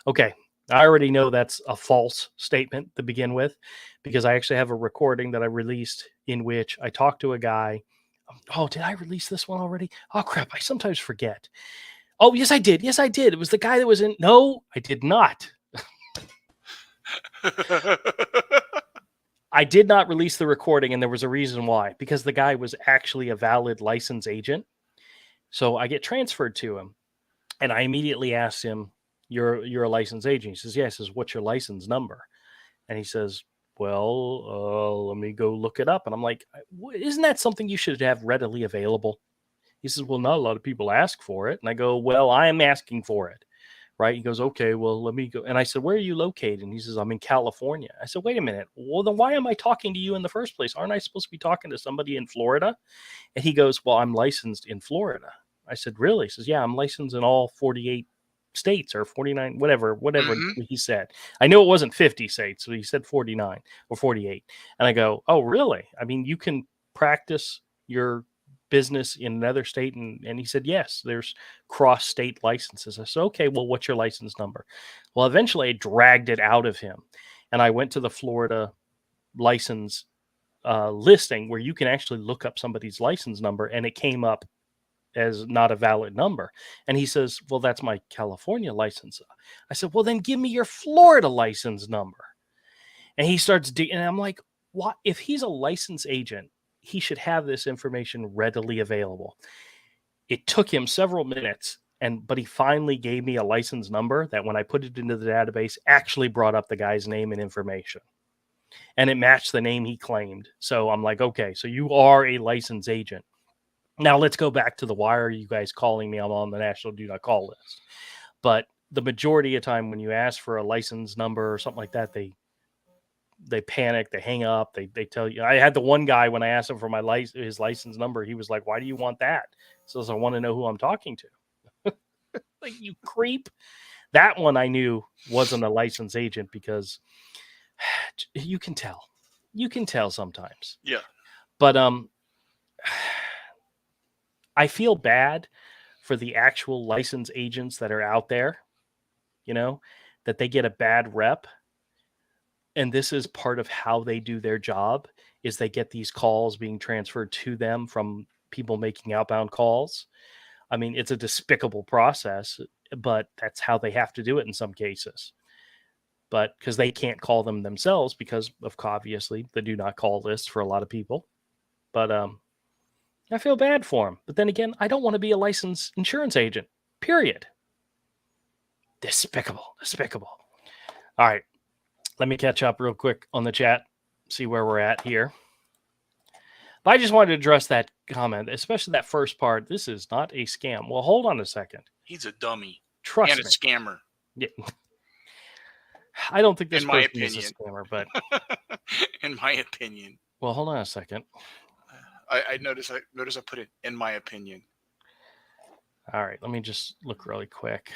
Speaker 1: Okay, I already know that's a false statement to begin with, because I actually have a recording that I released in which I talked to a guy. Oh, did I release this one already? Oh, crap. I sometimes forget. Oh, yes, I did. Yes, I did. It was the guy that was in. No, I did not. I did not release the recording, and there was a reason why. Because the guy was actually a valid license agent. So I get transferred to him, and I immediately asked him, you're a license agent? He says, yes. I says, what's your license number? And he says, well, let me go look it up. And I'm like, isn't that something you should have readily available? He says, well, not a lot of people ask for it. And I go, well, I am asking for it. Right. He goes, okay, well, let me go. And I said, where are you located? And he says, I'm in California. I said, wait a minute. Well, then why am I talking to you in the first place? Aren't I supposed to be talking to somebody in Florida? And he goes, well, I'm licensed in Florida. I said, really? He says, yeah, I'm licensed in all 48 states or 49, whatever he said. I know it wasn't 50 states, so he said 49 or 48. And I go, oh, really? I mean, you can practice your business in another state? And he said, yes, there's cross-state licenses. I said, okay, well, what's your license number? Well, eventually I dragged it out of him, and I went to the Florida license listing where you can actually look up somebody's license number, and it came up as not a valid number. And he says, well, that's my California license. I said, well, then give me your Florida license number. And he starts and I'm like, what? If he's a license agent, he should have this information readily available. It took him several minutes, but he finally gave me a license number that when I put it into the database actually brought up the guy's name and information. And it matched the name he claimed. So I'm like, okay, so you are a license agent. Now let's go back to why are you guys calling me? I'm on the national do not call list. But the majority of time when you ask for a license number or something like that, they panic, they hang up, they tell you. I had the one guy, when I asked him for his license number, he was like, why do you want that? So I want to know who I'm talking to. Like, you creep. That one I knew wasn't a license agent, because You can tell. You can tell sometimes.
Speaker 2: Yeah.
Speaker 1: But I feel bad for the actual license agents that are out there, that they get a bad rep. And this is part of how they do their job, is they get these calls being transferred to them from people making outbound calls. I mean, it's a despicable process, but that's how they have to do it in some cases. But because they can't call them themselves because of obviously the do not call list for a lot of people. But I feel bad for them. But then again, I don't want to be a licensed insurance agent, period. Despicable. All right. Let me catch up real quick on the chat, see where we're at here. But I just wanted to address that comment, especially that first part. This is not a scam. Well, hold on a second.
Speaker 2: He's a dummy.
Speaker 1: Trust
Speaker 2: me. And a scammer.
Speaker 1: Yeah. I don't think this
Speaker 2: in my
Speaker 1: person
Speaker 2: opinion.
Speaker 1: is a scammer, but
Speaker 2: in my opinion.
Speaker 1: Well, hold on a second.
Speaker 2: I notice I put it in my opinion.
Speaker 1: All right, let me just look really quick.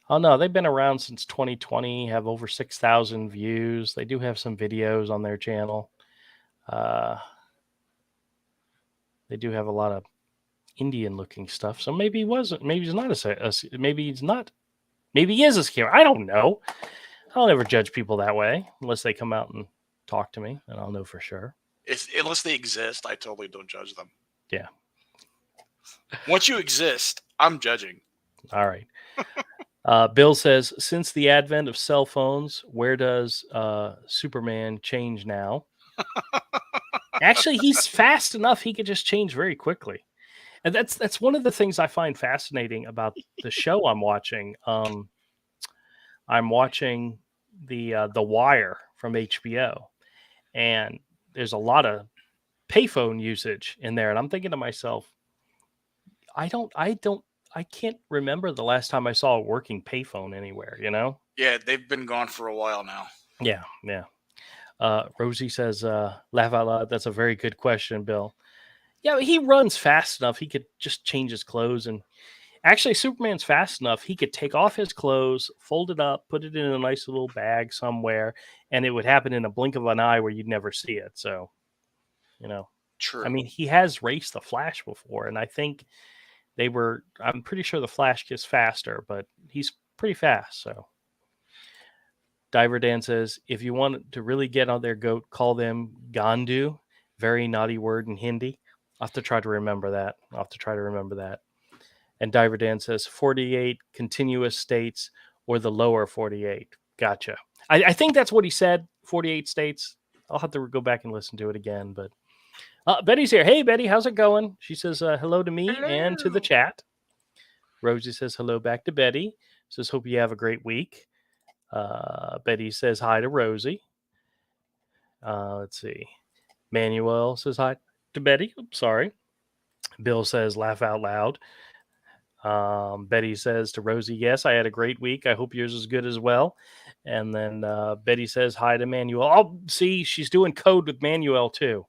Speaker 1: Oh no, they've been around since 2020, have over 6,000 views. They do have some videos on their channel. They do have a lot of Indian-looking stuff. So maybe he wasn't. Maybe he's not maybe he's not. Maybe he is a scammer. I don't know. I'll never judge people that way unless they come out and talk to me, and I'll know for sure.
Speaker 2: Unless they exist, I totally don't judge them.
Speaker 1: Yeah.
Speaker 2: Once you exist, I'm judging.
Speaker 1: All right. Bill says, since the advent of cell phones, where does Superman change now? Actually, he's fast enough. He could just change very quickly. And that's one of the things I find fascinating about the show I'm watching. I'm watching the Wire from HBO, and there's a lot of payphone usage in there. And I'm thinking to myself, I can't remember the last time I saw a working payphone anywhere,
Speaker 2: Yeah, they've been gone for a while now.
Speaker 1: Yeah. Rosie says, laugh out loud. That's a very good question, Bill. Yeah, he runs fast enough. He could just change his clothes. And actually, Superman's fast enough. He could take off his clothes, fold it up, put it in a nice little bag somewhere, and it would happen in a blink of an eye where you'd never see it. So,
Speaker 2: True.
Speaker 1: I mean, he has raced the Flash before, and I think I'm pretty sure the Flash is faster, but he's pretty fast. So Diver Dan says, if you want to really get on their goat, call them Gandu. Very naughty word in Hindi. I'll have to try to remember that. And Diver Dan says 48 continuous states or the lower 48. Gotcha. I think that's what he said, 48 states. I'll have to go back and listen to it again, but Betty's here. Hey, Betty, how's it going? She says hello to me and to the chat. Rosie says hello back to Betty. Says, hope you have a great week. Betty says hi to Rosie. Let's see. Manuel says hi to Betty. Oops, sorry. Bill says laugh out loud. Betty says to Rosie, yes, I had a great week. I hope yours is good as well. And then Betty says hi to Manuel. Oh, see, she's doing code with Manuel too.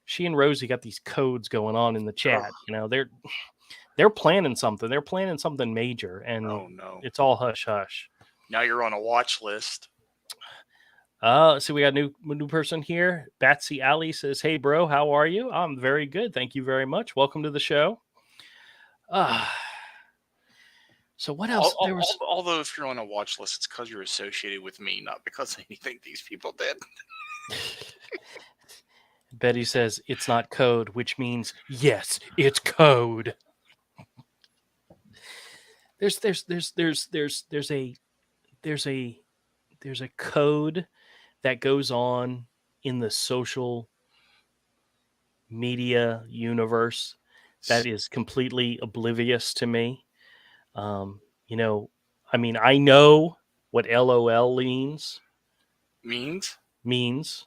Speaker 1: She and Rosie got these codes going on in the chat. They're planning something. They're planning something major, and it's all hush hush.
Speaker 2: Now you're on a watch list.
Speaker 1: So we got a new person here. Batsy Alley says, hey, bro, how are you? I'm very good. Thank you very much. Welcome to the show. So what else?
Speaker 2: Although if you're on a watch list, it's because you're associated with me, not because of anything these people did.
Speaker 1: Betty says it's not code, which means yes, it's code. There's a code that goes on in the social media universe that is completely oblivious to me. I mean, I know what LOL means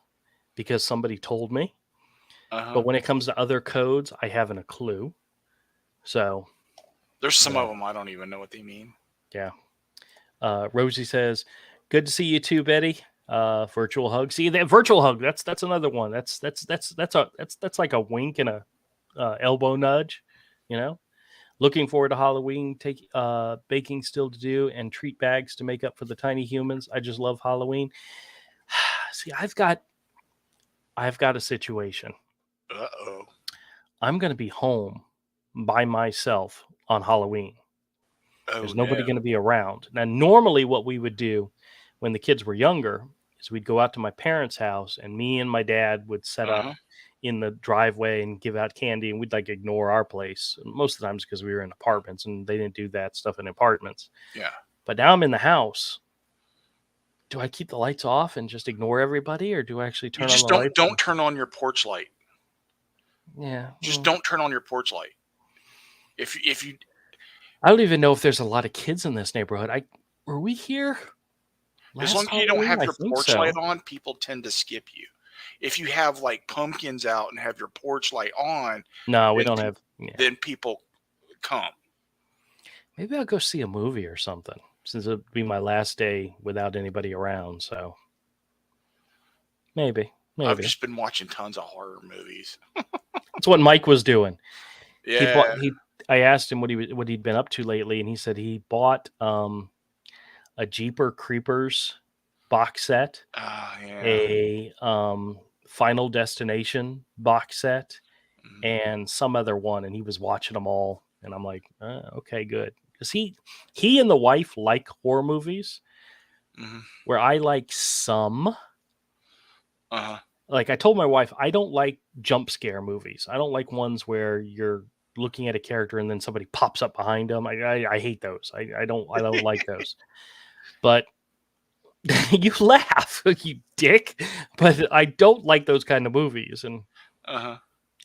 Speaker 1: because somebody told me. But when it comes to other codes, I haven't a clue. So
Speaker 2: there's some of them I don't even know what they mean.
Speaker 1: Yeah. Rosie says, good to see you too, Betty. Virtual hug. See that virtual hug. That's another one. That's like a wink and a elbow nudge, Looking forward to Halloween. Baking still to do, and treat bags to make up for the tiny humans. I just love Halloween. See, I've got a situation.
Speaker 2: Uh-oh.
Speaker 1: I'm going to be home by myself on Halloween.
Speaker 2: Oh,
Speaker 1: There's
Speaker 2: no.
Speaker 1: nobody going to be around. Now, normally what we would do when the kids were younger is we'd go out to my parents' house, and me and my dad would set up in the driveway and give out candy, and we'd like ignore our place. Most of the times because we were in apartments and they didn't do that stuff in apartments.
Speaker 2: Yeah.
Speaker 1: But now I'm in the house. Do I keep the lights off and just ignore everybody, or do I actually turn on the lights?
Speaker 2: Don't turn on your porch light.
Speaker 1: Yeah.
Speaker 2: Just don't turn on your porch light. If you
Speaker 1: I don't even know if there's a lot of kids in this neighborhood. Were we here?
Speaker 2: As long as you don't have your porch light on, people tend to skip you. If you have like pumpkins out and have your porch light on,
Speaker 1: no, we don't have.
Speaker 2: Yeah. Then people come.
Speaker 1: Maybe I'll go see a movie or something, since it'll be my last day without anybody around. So maybe.
Speaker 2: I've just been watching tons of horror movies.
Speaker 1: That's what Mike was doing.
Speaker 2: Yeah.
Speaker 1: I asked him what he'd been up to lately, and he said he bought a Jeeper Creepers box set, a Final Destination box set, and some other one, and he was watching them all. And I'm like, okay, good, because he and the wife like horror movies, where I like some. Like I told my wife, I don't like jump scare movies. I don't like ones where you're looking at a character and then somebody pops up behind them. I hate those. I don't like those. But you laugh, you dick. But I don't like those kind of movies. And I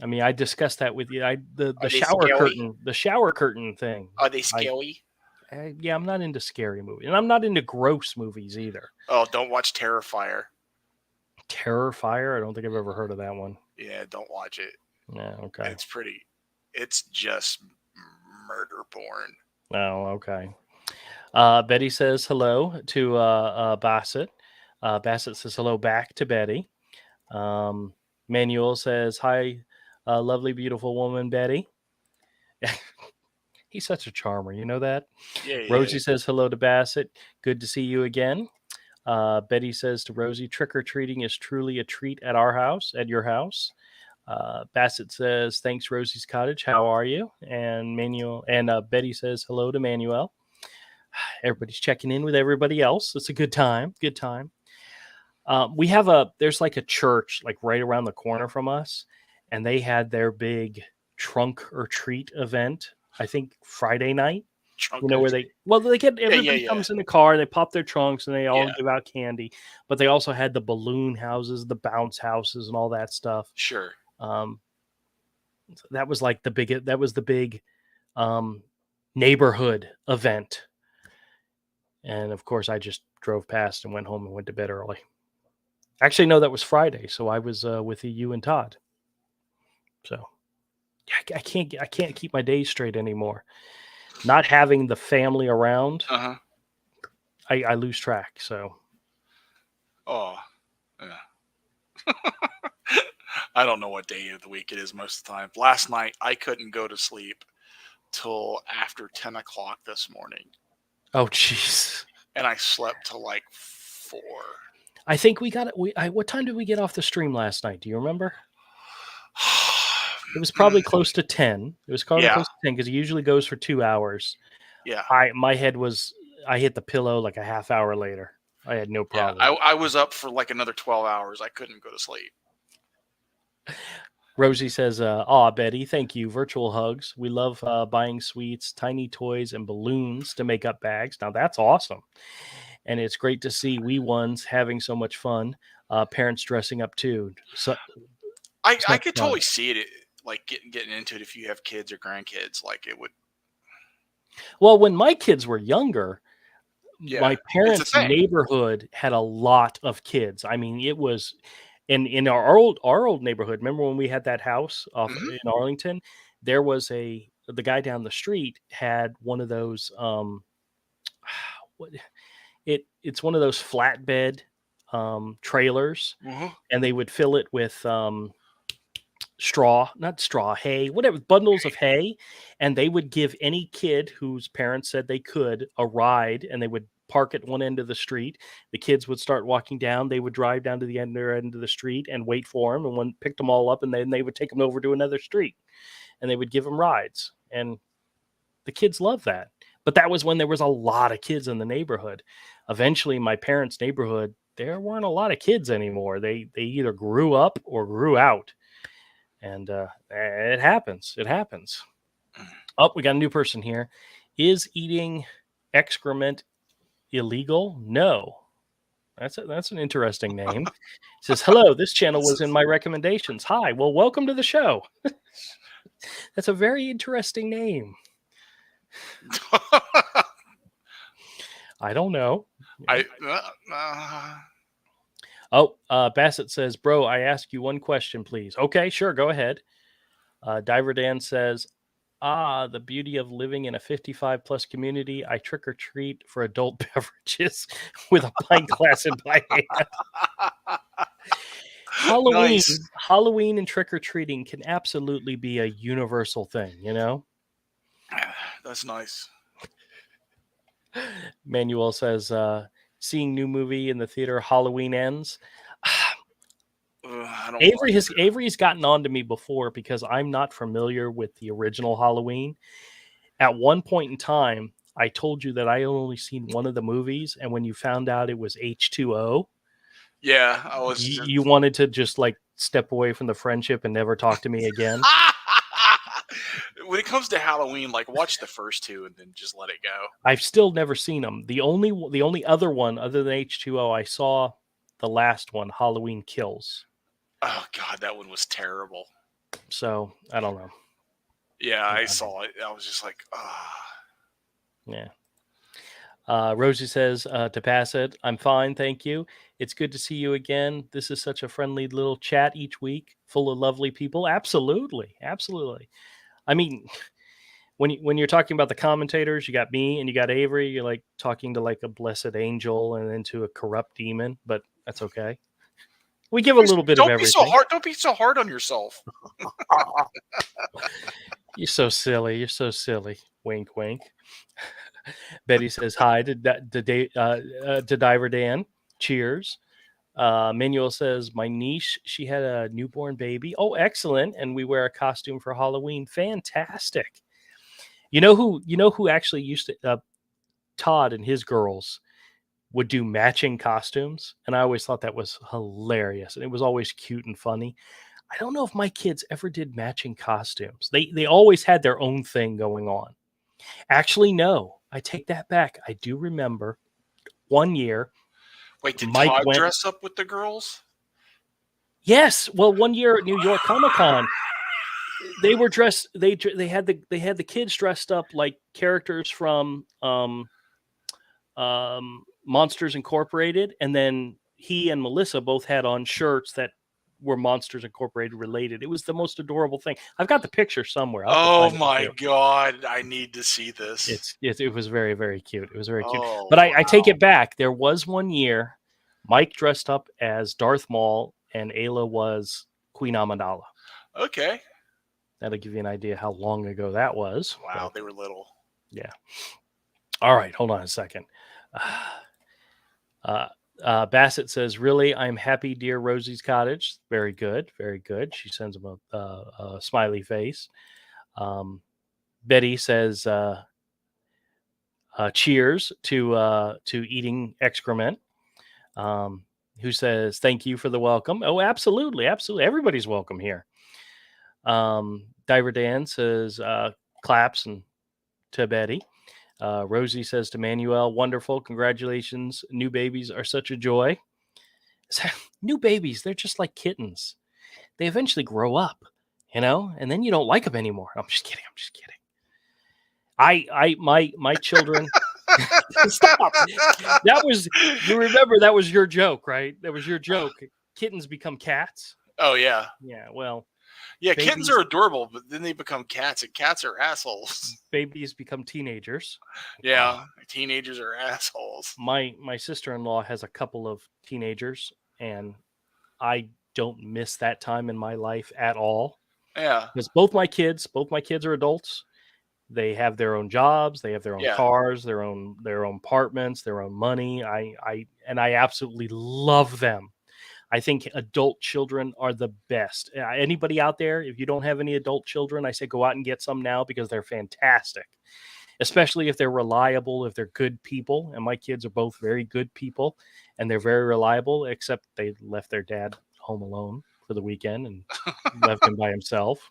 Speaker 1: mean, I discussed that with you. The shower curtain thing.
Speaker 2: Are they scary?
Speaker 1: Yeah, I'm not into scary movies, and I'm not into gross movies either.
Speaker 2: Oh, don't watch Terrifier.
Speaker 1: Terrifier? I don't think I've ever heard of that one.
Speaker 2: Yeah, don't watch it.
Speaker 1: Yeah, okay.
Speaker 2: It's just murder porn.
Speaker 1: Oh, okay. Betty says hello to Bassett. Bassett says hello back to Betty. Manuel says, hi, lovely, beautiful woman, Betty. He's such a charmer. You know that?
Speaker 2: Yeah.
Speaker 1: Rosie says hello to Bassett. Good to see you again. Betty says to Rosie, trick-or-treating is truly a treat at your house. Bassett says, thanks, Rosie's Cottage. How are you? And Betty says hello to Manuel. Everybody's checking in with everybody else. It's a good time. Good time. There's like a church like right around the corner from us, and they had their big trunk or treat event, I think Friday night. Where they get everybody comes in a car, they pop their trunks, and they all give out candy. But they also had the balloon houses, the bounce houses, and all that stuff.
Speaker 2: Sure.
Speaker 1: That was like the big neighborhood event. And of course, I just drove past and went home and went to bed early. Actually, no, that was Friday, so I was with you and Todd. So I can't keep my days straight anymore. Not having the family around, I lose track. So,
Speaker 2: yeah. I don't know what day of the week it is most of the time. Last night I couldn't go to sleep till after 10 o'clock this morning.
Speaker 1: Oh, jeez.
Speaker 2: And I slept till like 4.
Speaker 1: I think we got it. What time did we get off the stream last night? Do you remember? It was probably close to 10. It was probably close to 10 because it usually goes for 2 hours.
Speaker 2: Yeah.
Speaker 1: I hit the pillow like a half hour later. I had no problem.
Speaker 2: Yeah, I was up for like another 12 hours. I couldn't go to sleep.
Speaker 1: Rosie says, Betty, thank you. Virtual hugs. We love buying sweets, tiny toys, and balloons to make up bags. Now, that's awesome. And it's great to see wee ones having so much fun. Parents dressing up, too. So,
Speaker 2: I could totally see it, like getting into it if you have kids or grandkids. Like it would.
Speaker 1: Well, when my kids were younger, my parents' neighborhood had a lot of kids. I mean, it was... in our old neighborhood, remember when we had that house off in Arlington? There was the guy down the street had one of those it's one of those flatbed trailers, and they would fill it with hay, whatever, bundles of hay. And they would give any kid whose parents said they could a ride, and they would park at one end of the street. The kids would start walking down. They would drive down to the end of the street and wait for them. And one picked them all up, and then they would take them over to another street, and they would give them rides. And the kids loved that. But that was when there was a lot of kids in the neighborhood. Eventually, my parents' neighborhood, there weren't a lot of kids anymore. They either grew up or grew out. And it happens. It happens. Oh, we got a new person here. Is eating excrement illegal? No. That's an interesting name. It says, hello, this channel was in my recommendations. Hi, well, welcome to the show. That's a very interesting name. I don't know. Bassett says, bro, I ask you one question, please. Okay, sure, go ahead. Diver Dan says, the beauty of living in a 55 plus community. I trick or treat for adult beverages with a pint glass in my hand. Halloween and trick or treating can absolutely be a universal thing, you know?
Speaker 2: That's nice.
Speaker 1: Manuel says, seeing new movie in the theater, Halloween Ends. Avery's gotten on to me before because I'm not familiar with the original Halloween. At one point in time, I told you that I only seen one of the movies, and when you found out it was H2O,
Speaker 2: yeah, I was.
Speaker 1: You wanted to just like step away from the friendship and never talk to me again.
Speaker 2: When it comes to Halloween, like watch the first two and then just let it go.
Speaker 1: I've still never seen them. The only other one other than H2O, I saw the last one, Halloween Kills.
Speaker 2: Oh God, that one was terrible.
Speaker 1: So I don't know.
Speaker 2: Yeah, I saw it. I was just like,
Speaker 1: Yeah. Rosie says, to pass it, I'm fine, thank you. It's good to see you again. This is such a friendly little chat each week, full of lovely people. Absolutely, absolutely. I mean, when you're talking about the commentators, you got me and you got Avery. You're like talking to like a blessed angel and then to a corrupt demon, but that's okay. We give a little bit of everything.
Speaker 2: Don't be so hard on yourself.
Speaker 1: You're so silly. You're so silly. Wink, wink. Betty says hi to Diver Dan. Cheers. Manuel says, my niece, she had a newborn baby. Oh, excellent. And we wear a costume for Halloween. Fantastic. You know who actually used to, Todd and his girls would do matching costumes. And I always thought that was hilarious. And it was always cute and funny. I don't know if my kids ever did matching costumes. They always had their own thing going on. Actually, no, I take that back. I do remember one year.
Speaker 2: Wait, did Todd dress up with the girls?
Speaker 1: Yes. Well, one year at New York Comic-Con, they were dressed. They had the kids dressed up like characters from Monsters Incorporated, and then he and Melissa both had on shirts that were Monsters Incorporated related. It was the most adorable thing. I've got the picture somewhere.
Speaker 2: Oh my God, I need to see this.
Speaker 1: It was very, very cute. It was very cute. But I take it back. There was one year Mike dressed up as Darth Maul and Ayla was Queen Amidala.
Speaker 2: Okay.
Speaker 1: That'll give you an idea how long ago that was.
Speaker 2: Wow, they were little.
Speaker 1: Yeah. All right, hold on a second. Bassett says, really, I'm happy, dear Rosie's Cottage. Very good, very good. She sends him a smiley face. Betty says, cheers to eating excrement. Who says, thank you for the welcome. Oh, absolutely, absolutely. Everybody's welcome here. Diver Dan says, claps and to Betty. Rosie says to Manuel, wonderful. Congratulations. New babies are such a joy. New babies, they're just like kittens. They eventually grow up, and then you don't like them anymore. I'm just kidding. My children. Stop. You remember that was your joke, right? That was your joke. Kittens become cats.
Speaker 2: Oh, yeah.
Speaker 1: Yeah, well.
Speaker 2: Yeah, babies, kittens are adorable, but then they become cats, and cats are assholes.
Speaker 1: Babies become teenagers.
Speaker 2: Yeah, teenagers are assholes.
Speaker 1: My sister-in-law has a couple of teenagers, and I don't miss that time in my life at all.
Speaker 2: Yeah.
Speaker 1: Because both my kids are adults. They have their own jobs, they have their own cars, their own apartments, their own money. I absolutely love them. I think adult children are the best. Anybody out there, if you don't have any adult children, I say go out and get some now because they're fantastic, especially if they're reliable, if they're good people. And my kids are both very good people, and they're very reliable, except they left their dad home alone for the weekend and left him by himself.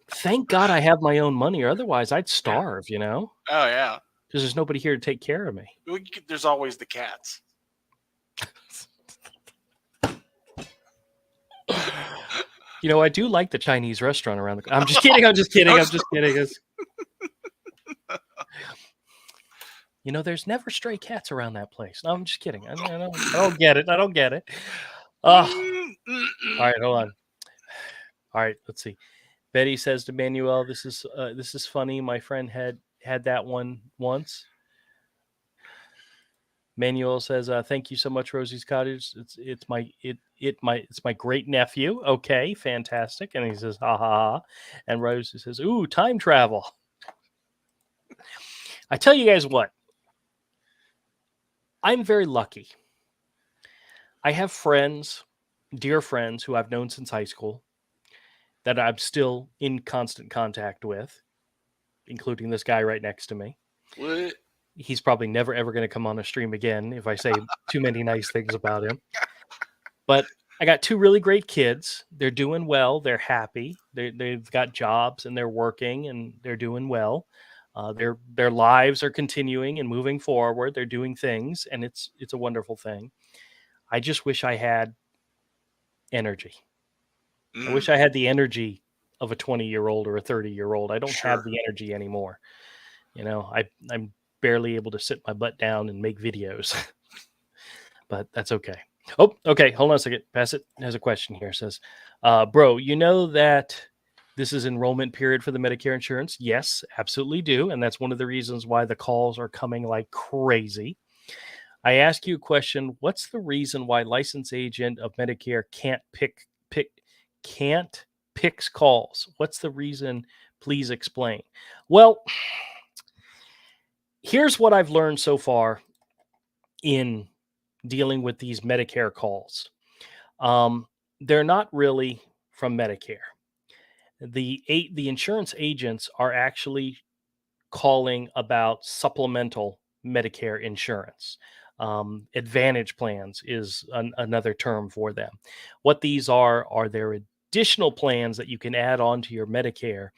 Speaker 1: Thank God I have my own money, or otherwise I'd starve, you know?
Speaker 2: Oh, yeah.
Speaker 1: Because there's nobody here to take care of me.
Speaker 2: Well, there's always the cats.
Speaker 1: You know, I do like the Chinese restaurant around the... I'm just kidding. I'm just kidding. I'm just kidding. You know, there's never stray cats around that place. No, I'm just kidding. I don't get it. I don't get it. All right, hold on. All right, let's see. Betty says to Manuel, "This is funny. My friend had that one once." Manuel says, "Thank you so much, Rosie's Cottage. It's my great nephew." Okay, fantastic. And he says, "Ha ha ha." And Rosie says, "Ooh, time travel." I tell you guys what, I'm very lucky. I have friends, dear friends, who I've known since high school that I'm still in constant contact with, including this guy right next to me.
Speaker 2: What?
Speaker 1: He's probably never, ever going to come on a stream again if I say too many nice things about him. But I got two really great kids. They're doing well. They're happy. They've got jobs and they're working and they're doing well. Their lives are continuing and moving forward. They're doing things, and it's a wonderful thing. I just wish I had energy. I wish I had the energy of a 20-year-old or a 30-year-old. I don't have the energy anymore. You know, I'm barely able to sit my butt down and make videos, but that's okay. Oh, okay. Hold on a second. Bassett has a question here. It says, bro, you know that this is enrollment period for the Medicare insurance? Yes, absolutely do. And that's one of the reasons why the calls are coming like crazy. I ask you a question. What's the reason why licensed agent of Medicare can't picks calls? What's the reason? Please explain. Well, here's what I've learned so far in dealing with these Medicare calls. They're not really from Medicare. The insurance agents are actually calling about supplemental Medicare insurance. Advantage plans is another term for them. What these are their additional plans that you can add on to your Medicare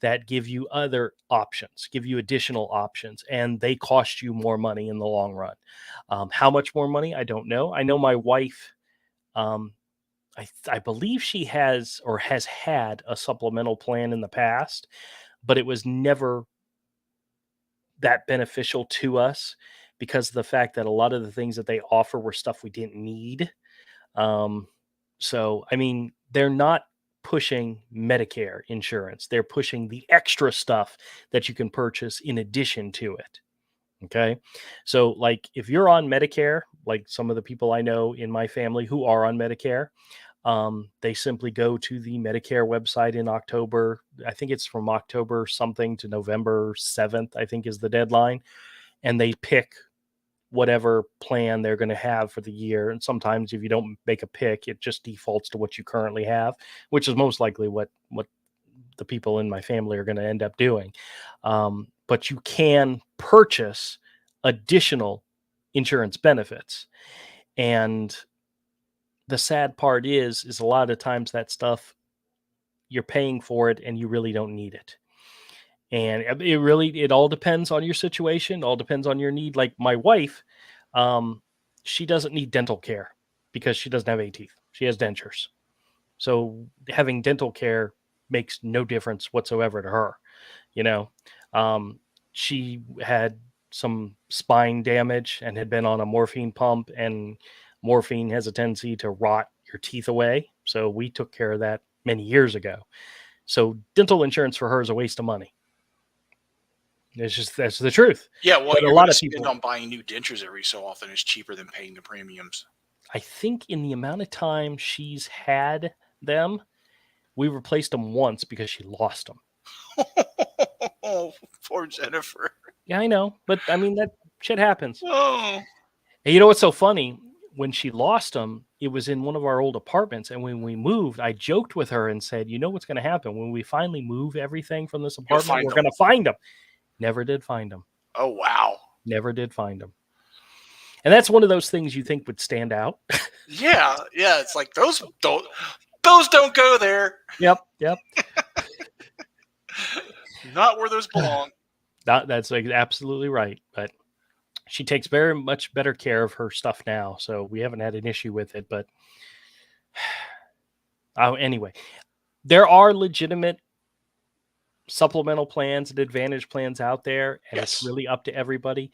Speaker 1: that give you other options, give you additional options, and they cost you more money in the long run. How much more money? I don't know. I know my wife, I believe she has had a supplemental plan in the past, but it was never that beneficial to us because of the fact that a lot of the things that they offer were stuff we didn't need. So, I mean, they're not pushing Medicare insurance. They're pushing the extra stuff that you can purchase in addition to it. Okay. So, like, if you're on Medicare, like some of the people I know in my family who are on Medicare, they simply go to the Medicare website in October. I think it's from October something to November 7th, I think is the deadline. And they pick whatever plan they're going to have for the year. And sometimes if you don't make a pick, it just defaults to what you currently have, which is most likely what the people in my family are going to end up doing. But you can purchase additional insurance benefits. And the sad part is a lot of times that stuff you're paying for it and you really don't need it. And it all depends on your situation, all depends on your need. Like my wife, she doesn't need dental care because she doesn't have 8 teeth. She has dentures. So having dental care makes no difference whatsoever to her. You know, she had some spine damage and had been on a morphine pump, and morphine has a tendency to rot your teeth away. So we took care of that many years ago. So dental insurance for her is a waste of money. That's the truth.
Speaker 2: Yeah, well,
Speaker 1: but
Speaker 2: you're
Speaker 1: a lot
Speaker 2: going
Speaker 1: of
Speaker 2: to
Speaker 1: people
Speaker 2: spend on buying new dentures every so often is cheaper than paying the premiums.
Speaker 1: I think in the amount of time she's had them, We replaced them once because she lost them.
Speaker 2: Oh, poor Jennifer.
Speaker 1: Yeah, I know, but I mean that shit happens.
Speaker 2: Oh.
Speaker 1: And you know what's so funny? When she lost them, it was in one of our old apartments, and when we moved, I joked with her and said, "You know what's going to happen when we finally move everything from this
Speaker 2: You'll
Speaker 1: apartment?
Speaker 2: find
Speaker 1: We're
Speaker 2: them.
Speaker 1: going to find them." Never did find them.
Speaker 2: Oh, wow.
Speaker 1: Never did find them. And that's one of those things you think would stand out.
Speaker 2: Yeah. It's like those don't go there.
Speaker 1: Yep.
Speaker 2: Not where those belong.
Speaker 1: That's absolutely right. But she takes very much better care of her stuff now, so we haven't had an issue with it. But anyway, there are legitimate supplemental plans and advantage plans out there, and
Speaker 2: Yes.
Speaker 1: it's really up to everybody.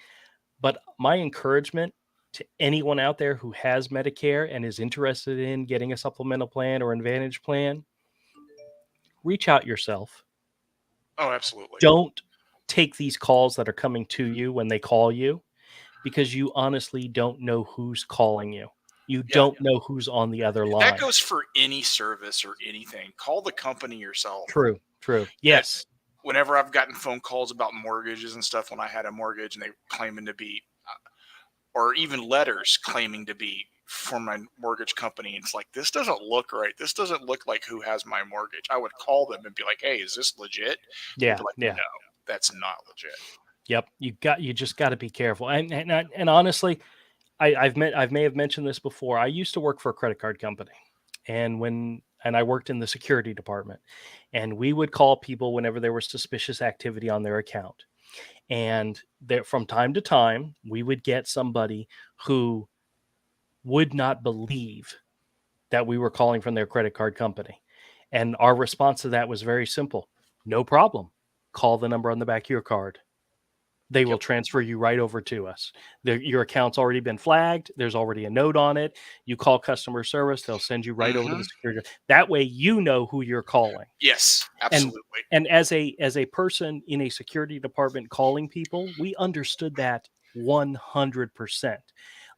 Speaker 1: But my encouragement to anyone out there who has Medicare and is interested in getting a supplemental plan or advantage plan, reach out yourself.
Speaker 2: Oh, absolutely.
Speaker 1: Don't take these calls that are coming to you when they call you, because you honestly don't know who's calling you. You don't know who's on the other line.
Speaker 2: That goes for any service or anything. Call the company yourself.
Speaker 1: True. Yes.
Speaker 2: Whenever I've gotten phone calls about mortgages and stuff when I had a mortgage and they claiming to be, or even letters claiming to be from my mortgage company, it's like, this doesn't look right. This doesn't look like who has my mortgage. I would call them and be like, hey, is this legit?
Speaker 1: Yeah.
Speaker 2: Like, no, that's not legit.
Speaker 1: Yep. You just got to be careful. And honestly, I may have mentioned this before. I used to work for a credit card company, and I worked in the security department, and we would call people whenever there was suspicious activity on their account. And there, from time to time, we would get somebody who would not believe that we were calling from their credit card company. And our response to that was very simple. No problem. Call the number on the back of your card. They will transfer you right over to us. Your account's already been flagged. There's already a note on it. You call customer service, they'll send you right over to the security. That way you know who you're calling.
Speaker 2: Yes, absolutely.
Speaker 1: And as a person in a security department calling people, we understood that 100%.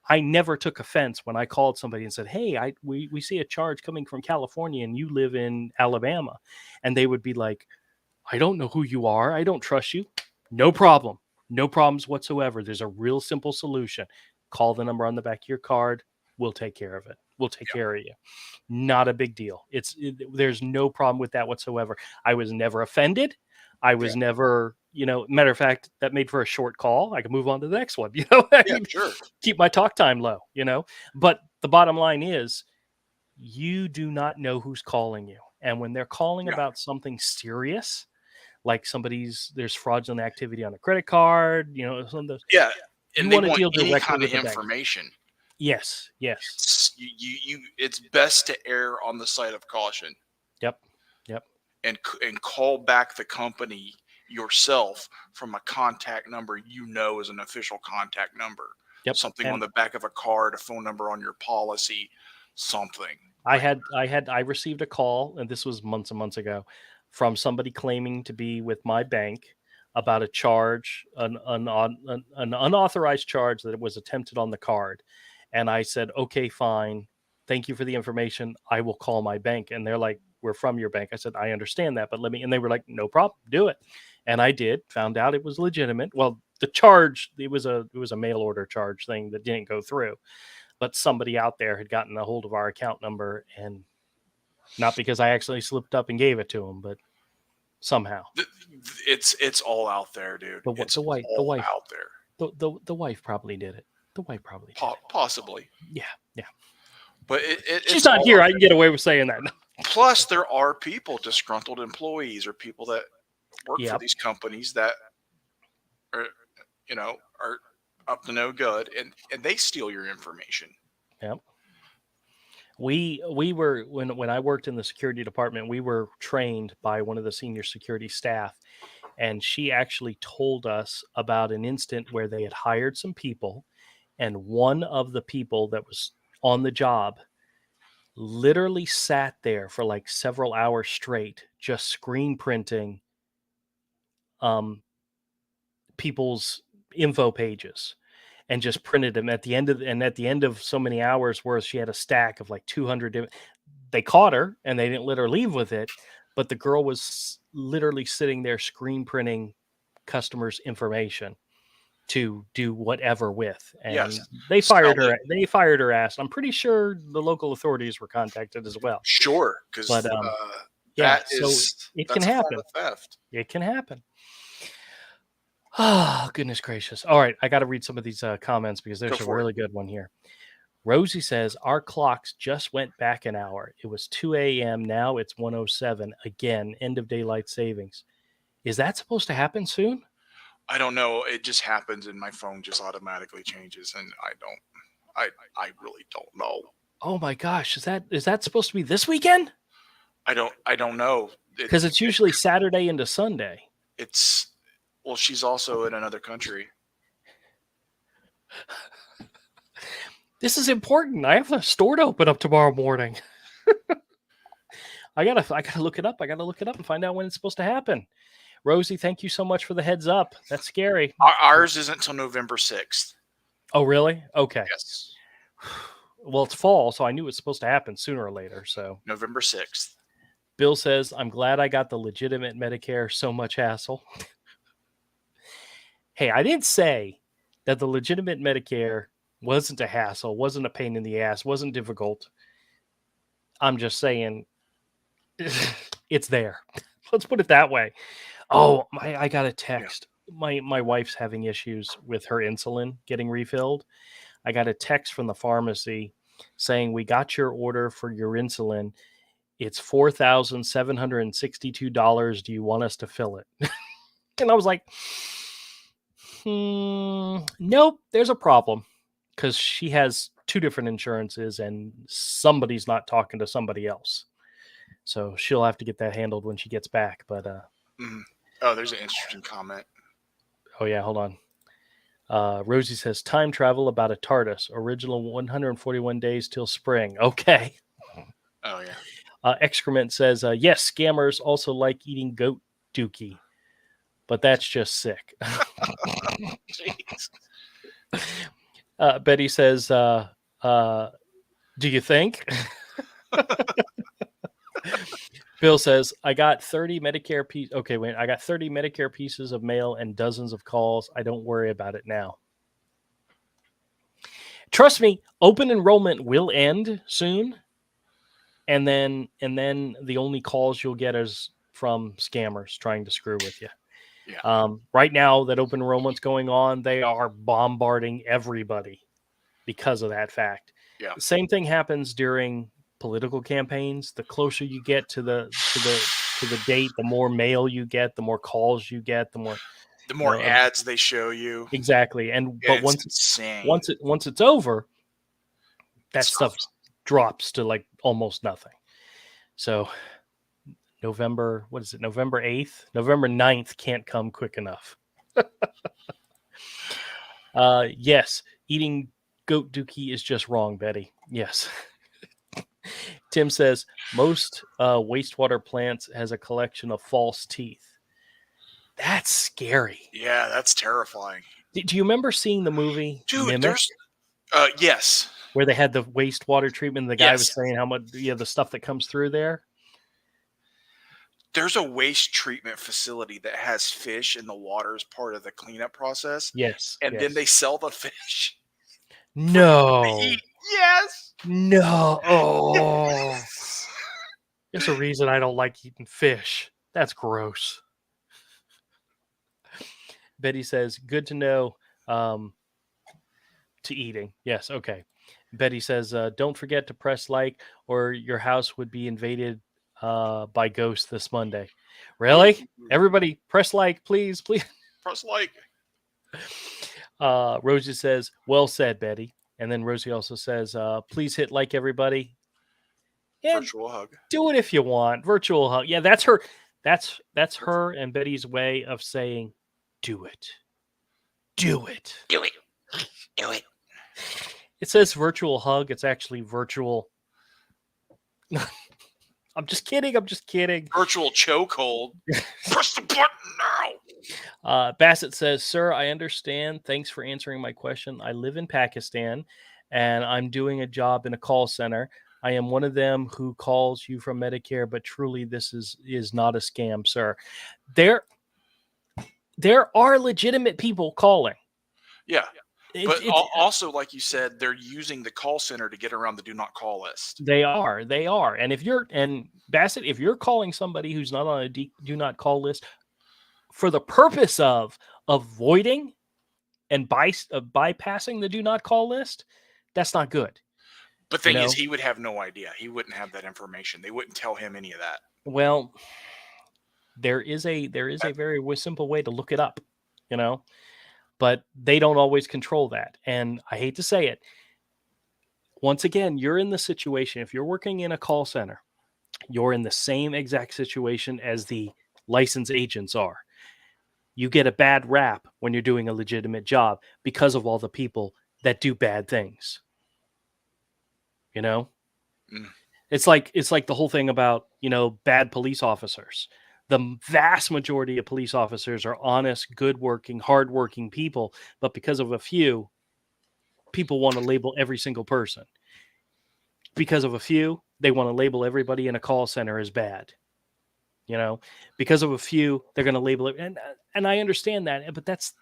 Speaker 1: I never took offense when I called somebody and said, hey, we see a charge coming from California and you live in Alabama. And they would be like, I don't know who you are. I don't trust you. No problem. No problems whatsoever. There's a real simple solution. Call the number on the back of your card. We'll take care of it. We'll take care of you. Not a big deal. There's no problem with that whatsoever. I was never offended. I was never, matter of fact, that made for a short call. I can move on to the next one,
Speaker 2: Sure.
Speaker 1: Keep my talk time low, but the bottom line is you do not know who's calling you. And when they're calling about something serious, like there's fraudulent activity on a credit card, some of those.
Speaker 2: Yeah. And
Speaker 1: you
Speaker 2: they want
Speaker 1: deal
Speaker 2: any kind of information.
Speaker 1: Yes.
Speaker 2: It's best to err on the side of caution.
Speaker 1: Yep.
Speaker 2: And call back the company yourself from a contact number is an official contact number.
Speaker 1: Yep.
Speaker 2: Something on the back of a card, a phone number on your policy, something.
Speaker 1: I received a call, and this was months and months ago, from somebody claiming to be with my bank about a charge, an unauthorized charge that was attempted on the card. And I said, okay, fine. Thank you for the information. I will call my bank. And they're like, we're from your bank. I said, I understand that, but and they were like, no problem, do it. And I did, found out it was legitimate. Well, the charge, it was a mail order charge thing that didn't go through, but somebody out there had gotten a hold of our account number, and not because I actually slipped up and gave it to them, but somehow
Speaker 2: it's all out there, dude.
Speaker 1: The wife
Speaker 2: out there.
Speaker 1: The wife probably did it. The wife probably did
Speaker 2: possibly.
Speaker 1: Yeah.
Speaker 2: But
Speaker 1: she's not here. I can get away with saying that.
Speaker 2: Plus, there are disgruntled employees or people that work for these companies that are, are up to no good, and they steal your information.
Speaker 1: Yep. We were when I worked in the security department, we were trained by one of the senior security staff, and she actually told us about an instant where they had hired some people, and one of the people that was on the job literally sat there for like several hours straight, just screen printing people's info pages, and just printed them at the end of so many hours worth. She had a stack of like 200. they caught her and they didn't let her leave with it. But the girl was literally sitting there screen printing customers' information to do whatever with, and they fired her. They fired her ass. I'm pretty sure the local authorities were contacted as well.
Speaker 2: Sure, because
Speaker 1: it can happen.
Speaker 2: A form of theft.
Speaker 1: It can happen. Oh, goodness gracious! All right, I got to read some of these comments because there's a really good one here. Rosie says, our clocks just went back an hour. It was 2 a.m. Now it's 1:07. Again, end of daylight savings. Is that supposed to happen soon?
Speaker 2: I don't know. It just happens and my phone just automatically changes, and I really don't know.
Speaker 1: Oh my gosh. Is that supposed to be this weekend?
Speaker 2: I don't know.
Speaker 1: Because it's usually Saturday into Sunday.
Speaker 2: Well, she's also in another country.
Speaker 1: This is important. I have a store to open up tomorrow morning. I gotta look it up. I gotta look it up and find out when it's supposed to happen. Rosie, thank you so much for the heads up. That's scary.
Speaker 2: Ours isn't until November 6th.
Speaker 1: Oh, really? Okay.
Speaker 2: Yes.
Speaker 1: Well, it's fall, so I knew it was supposed to happen sooner or later. So
Speaker 2: November 6th.
Speaker 1: Bill says, I'm glad I got the legitimate Medicare. So much hassle. Hey, I didn't say that the legitimate Medicare wasn't a hassle, wasn't a pain in the ass, wasn't difficult. I'm just saying it's there. Let's put it that way. Oh, I got a text. Yeah. My wife's having issues with her insulin getting refilled. I got a text from the pharmacy saying, we got your order for your insulin. It's $4,762. Do you want us to fill it? And I was like, nope, there's a problem. Because she has 2 different insurances and somebody's not talking to somebody else. So she'll have to get that handled when she gets back. But
Speaker 2: oh, there's an interesting comment.
Speaker 1: Oh, yeah, hold on. Rosie says, time travel about a TARDIS. Original 141 days till spring. Okay.
Speaker 2: Oh, yeah.
Speaker 1: Excrement says, yes, scammers also like eating goat dookie. But that's just sick.
Speaker 2: Jeez.
Speaker 1: Betty says, do you think? Bill says, I got 30 Medicare pieces. Okay, wait. I got 30 Medicare pieces of mail and dozens of calls. I don't worry about it now. Trust me, open enrollment will end soon. And then the only calls you'll get is from scammers trying to screw with you.
Speaker 2: Yeah.
Speaker 1: Right now that open enrollment's going on, they are bombarding everybody because of that fact.
Speaker 2: Yeah.
Speaker 1: The same thing happens during political campaigns. The closer you get to the date, the more mail you get, the more calls you get, the more
Speaker 2: ads they show you.
Speaker 1: Exactly. But once it's over, that stuff drops to like almost nothing. So November 8th? November 9th can't come quick enough. Yes, eating goat dookie is just wrong, Betty. Yes. Tim says, most wastewater plants has a collection of false teeth. That's scary.
Speaker 2: Yeah, that's terrifying.
Speaker 1: Do you remember seeing the movie Mimic?
Speaker 2: Yes.
Speaker 1: Where they had the wastewater treatment. The guy was saying how much, the stuff that comes through there.
Speaker 2: There's a waste treatment facility that has fish in the water as part of the cleanup process.
Speaker 1: Yes.
Speaker 2: And then they sell the fish.
Speaker 1: No.
Speaker 2: Yes.
Speaker 1: No. Oh. Yes. There's a reason I don't like eating fish. That's gross. Betty says, good to know. To eating. Yes. Okay. Betty says, don't forget to press like or your house would be invaded by ghosts this Monday. Really? Everybody press like, please.
Speaker 2: Press like.
Speaker 1: Rosie says, well said, Betty. And then Rosie also says, please hit like, everybody.
Speaker 2: Yeah, virtual hug.
Speaker 1: Do it if you want. Virtual hug. Yeah, that's her. That's her and Betty's way of saying, do it. Do it.
Speaker 2: Do it. Do it.
Speaker 1: It says virtual hug. It's actually virtual. I'm just kidding.
Speaker 2: Virtual chokehold. Press the button now.
Speaker 1: Bassett says, sir, I understand. Thanks for answering my question. I live in Pakistan and I'm doing a job in a call center. I am one of them who calls you from Medicare, but truly this is not a scam, sir. There are legitimate people calling.
Speaker 2: Yeah. But also, like you said, they're using the call center to get around the do not call list.
Speaker 1: They are. And Bassett, if you're calling somebody who's not on a do not call list for the purpose of avoiding and bypassing the do not call list, that's not good.
Speaker 2: But thing is, he would have no idea. He wouldn't have that information. They wouldn't tell him any of that.
Speaker 1: Well, there is a very simple way to look it up, but they don't always control that. And I hate to say it. Once again, you're in the situation. If you're working in a call center, you're in the same exact situation as the licensed agents are. You get a bad rap when you're doing a legitimate job because of all the people that do bad things. It's like the whole thing about, bad police officers. The vast majority of police officers are honest, good-working, hard-working people, but because of a few, people want to label every single person. Because of a few, they want to label everybody in a call center as bad. Because of a few, they're going to label it. And I understand that, but that's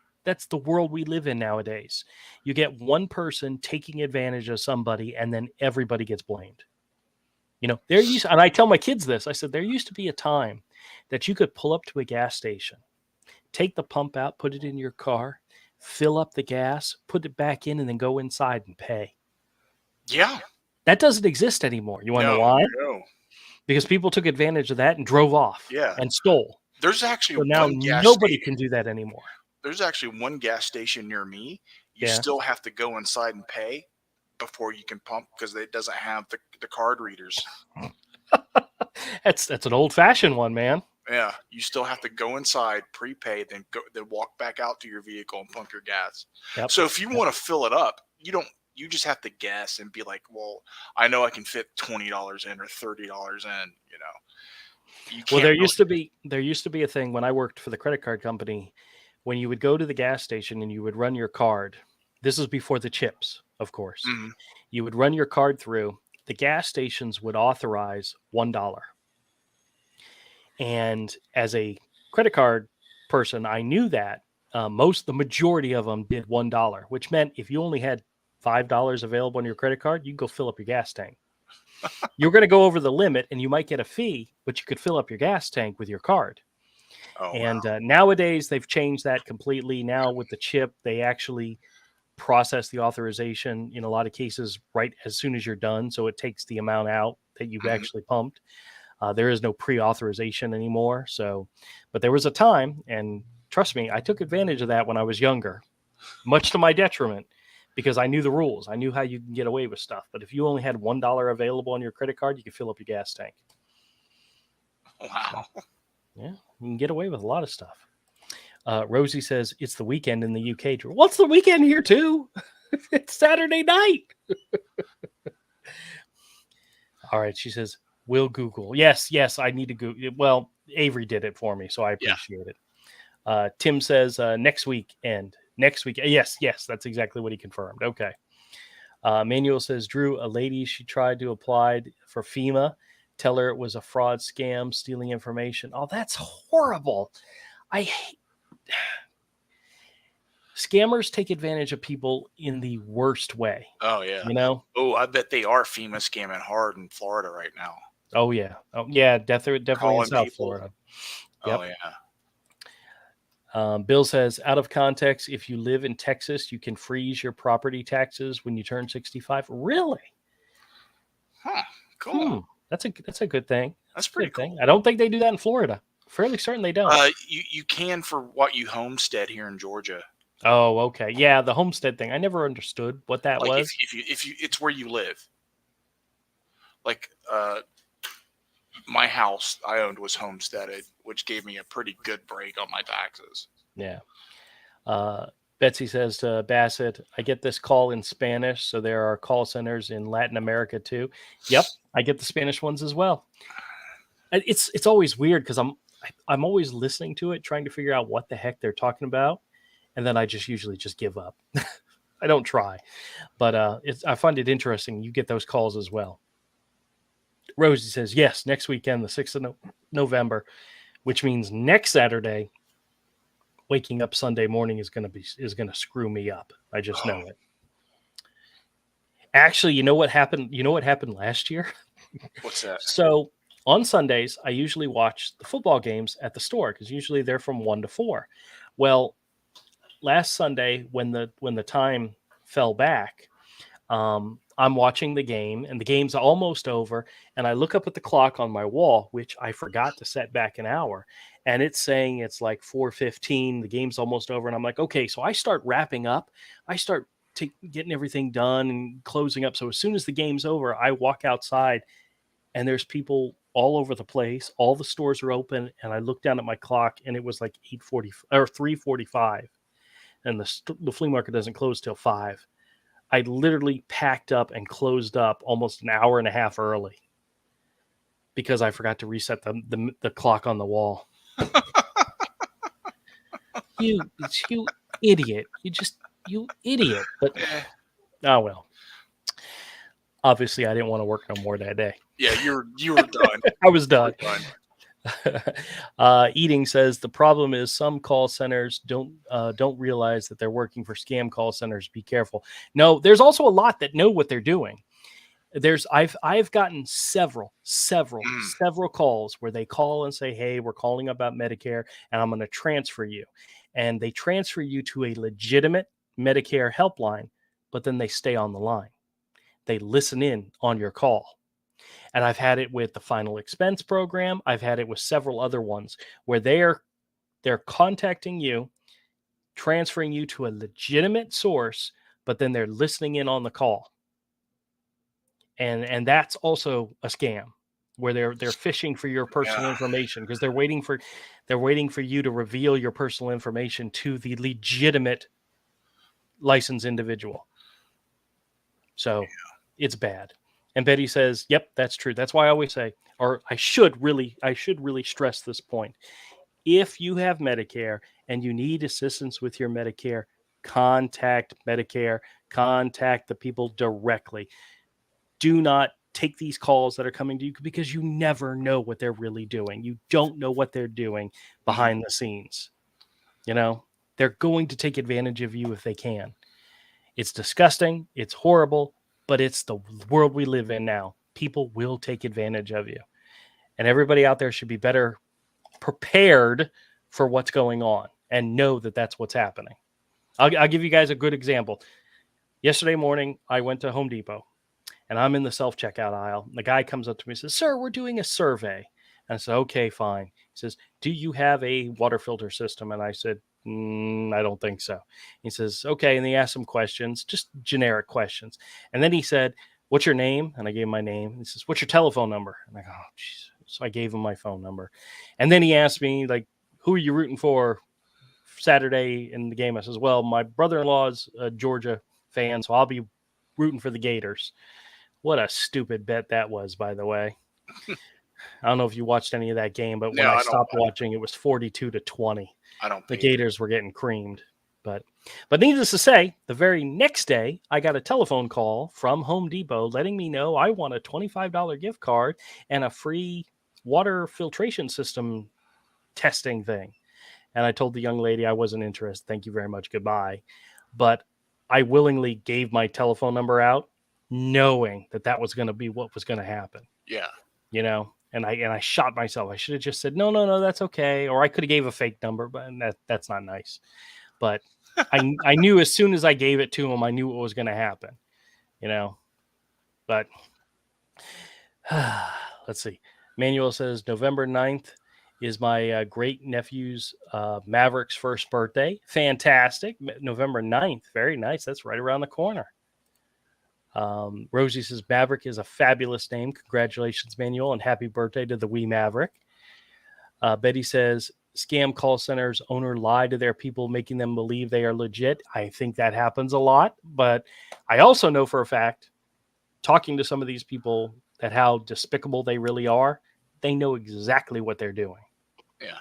Speaker 1: the world we live in nowadays. You get one person taking advantage of somebody, and then everybody gets blamed. And I tell my kids this. I said, there used to be a time that you could pull up to a gas station, take the pump out, put it in your car, fill up the gas, put it back in, and then go inside and pay.
Speaker 2: Yeah.
Speaker 1: That doesn't exist anymore. You want to know why?
Speaker 2: No.
Speaker 1: Because people took advantage of that and drove off and stole.
Speaker 2: There's actually
Speaker 1: now nobody can do that anymore.
Speaker 2: There's actually one gas station near me. You still have to go inside and pay before you can pump because it doesn't have the card readers.
Speaker 1: That's an old-fashioned one, man.
Speaker 2: Yeah, you still have to go inside, prepay, then walk back out to your vehicle and pump your gas. Yep. So if you want to fill it up, you just have to guess and be like, well, I know I can fit $20 in or $30 in,
Speaker 1: Well, there used to be a thing when I worked for the credit card company, when you would go to the gas station and you would run your card. This is before the chips, of course. Mm-hmm. You would run your card through. The gas stations would authorize $1. And as a credit card person, I knew that the majority of them did $1, which meant if you only had $5 available on your credit card, you can go fill up your gas tank. You're going to go over the limit and you might get a fee, but you could fill up your gas tank with your card. Oh, and wow. Nowadays they've changed that completely. Now with the chip, they actually process the authorization in a lot of cases right as soon as you're done. So it takes the amount out that you've actually pumped. There is no pre-authorization anymore. But there was a time, and trust me, I took advantage of that when I was younger, much to my detriment, because I knew the rules. I knew how you can get away with stuff. But if you only had $1 available on your credit card, you could fill up your gas tank.
Speaker 2: Wow.
Speaker 1: So, yeah, you can get away with a lot of stuff. Rosie says, it's the weekend in the UK. Well, it's the weekend here, too. It's Saturday night. All right, she says, we'll Google. Yes, I need to Google. Well, Avery did it for me, so I appreciate it. Tim says, next weekend. Next week. Yes, that's exactly what he confirmed. Okay. Manuel says, Drew, a lady, she tried to apply for FEMA. Tell her it was a fraud scam, stealing information. Oh, that's horrible. I hate scammers take advantage of people in the worst way.
Speaker 2: Oh, yeah. Oh, I bet they are FEMA scamming hard in Florida right now.
Speaker 1: Oh, yeah. Definitely in South Florida. Yep.
Speaker 2: Oh, yeah.
Speaker 1: Bill says, out of context, if you live in Texas, you can freeze your property taxes when you turn 65. Really?
Speaker 2: Huh. Cool.
Speaker 1: That's a good thing.
Speaker 2: That's pretty cool.
Speaker 1: I don't think they do that in Florida. Fairly certain they don't.
Speaker 2: You can for what you homestead here in Georgia.
Speaker 1: Oh, okay. Yeah, the homestead thing. I never understood what that was.
Speaker 2: If you it's where you live. Like my house I owned was homesteaded, which gave me a pretty good break on my taxes.
Speaker 1: Yeah. Betsy says to Bassett, I get this call in Spanish, so there are call centers in Latin America too. Yep, I get the Spanish ones as well. It's always weird because I'm always listening to it, trying to figure out what the heck they're talking about, and then I usually give up. I don't try, but I find it interesting. You get those calls as well. Rosie says, yes, next weekend, the 6th of November, which means next Saturday, waking up Sunday morning is going to screw me up. I just know it. Actually, you know what happened? You know what happened last year?
Speaker 2: What's that?
Speaker 1: So on Sundays, I usually watch the football games at the store because usually they're from 1 to 4. Well, last Sunday when the time fell back, I'm watching the game and the game's almost over, and I look up at the clock on my wall, which I forgot to set back an hour, and it's saying it's like 4:15. The game's almost over, and I'm like, okay, so I start wrapping up. I start getting everything done and closing up. So as soon as the game's over, I walk outside, and there's people all over the place. All the stores are open, and I look down at my clock, and it was like 8:40 or 3:45, and the flea market doesn't close till 5. I literally packed up and closed up almost an hour and a half early because I forgot to reset the clock on the wall. you idiot. You idiot. But, oh well. Obviously, I didn't want to work no more that day.
Speaker 2: Yeah, you were done.
Speaker 1: I was done. Eating says the problem is some call centers don't realize that they're working for scam call centers. Be careful. No, there's also a lot that know what they're doing. I've gotten several calls where they call and say, hey, we're calling about Medicare and I'm going to transfer you. And they transfer you to a legitimate Medicare helpline, but then they stay on the line. They listen in on your call. And I've had it with the final expense program. I've had it with several other ones where they're contacting you, transferring you to a legitimate source, but then they're listening in on the call. And that's also a scam where they're fishing for your personal information because they're waiting for you to reveal your personal information to the legitimate licensed individual. So it's bad. And Betty says, yep, that's true. That's why I always say, or I should really stress this point. If you have Medicare and you need assistance with your Medicare, contact Medicare, contact the people directly. Do not take these calls that are coming to you because you never know what they're really doing. You don't know what they're doing behind the scenes. You know, they're going to take advantage of you if they can. It's disgusting. It's horrible. But it's the world we live in now. People will take advantage of you. And everybody out there should be better prepared for what's going on and know that that's what's happening. I'll give you guys a good example. Yesterday morning, I went to Home Depot, and I'm in the self-checkout aisle. The guy comes up to me and says, sir, we're doing a survey. And I said, okay, fine. He says, do you have a water filter system? And I said, I don't think so. He says, okay. And he asked some questions, just generic questions. And then he said, what's your name? And I gave him my name. He says, what's your telephone number? And I go, oh, geez. So I gave him my phone number. And then he asked me, like, who are you rooting for Saturday in the game? I says, well, my brother-in-law's a Georgia fan, so I'll be rooting for the Gators. What a stupid bet that was, by the way. I don't know if you watched any of that game, but when I stopped watching, it was 42-20. The Gators were getting creamed. But needless to say, the very next day, I got a telephone call from Home Depot letting me know I won a $25 gift card and a free water filtration system testing thing. And I told the young lady I wasn't interested. Thank you very much. Goodbye. But I willingly gave my telephone number out, knowing that was going to be what was going to happen.
Speaker 2: Yeah.
Speaker 1: You know, and I shot myself. I should have just said, no, that's okay. Or I could have gave a fake number, but that's not nice. But I knew as soon as I gave it to him, I knew what was going to happen, you know. But let's see. Manuel says November 9th is my great nephew's Maverick's first birthday. Fantastic. November 9th. Very nice. That's right around the corner. Rosie says Maverick is a fabulous name. Congratulations, Manuel, and happy birthday to the wee Maverick. Betty says scam call centers owner lie to their people, making them believe they are legit. I think that happens a lot, but I also know for a fact, talking to some of these people, that how despicable they really are. They know exactly what they're doing.
Speaker 2: Yeah.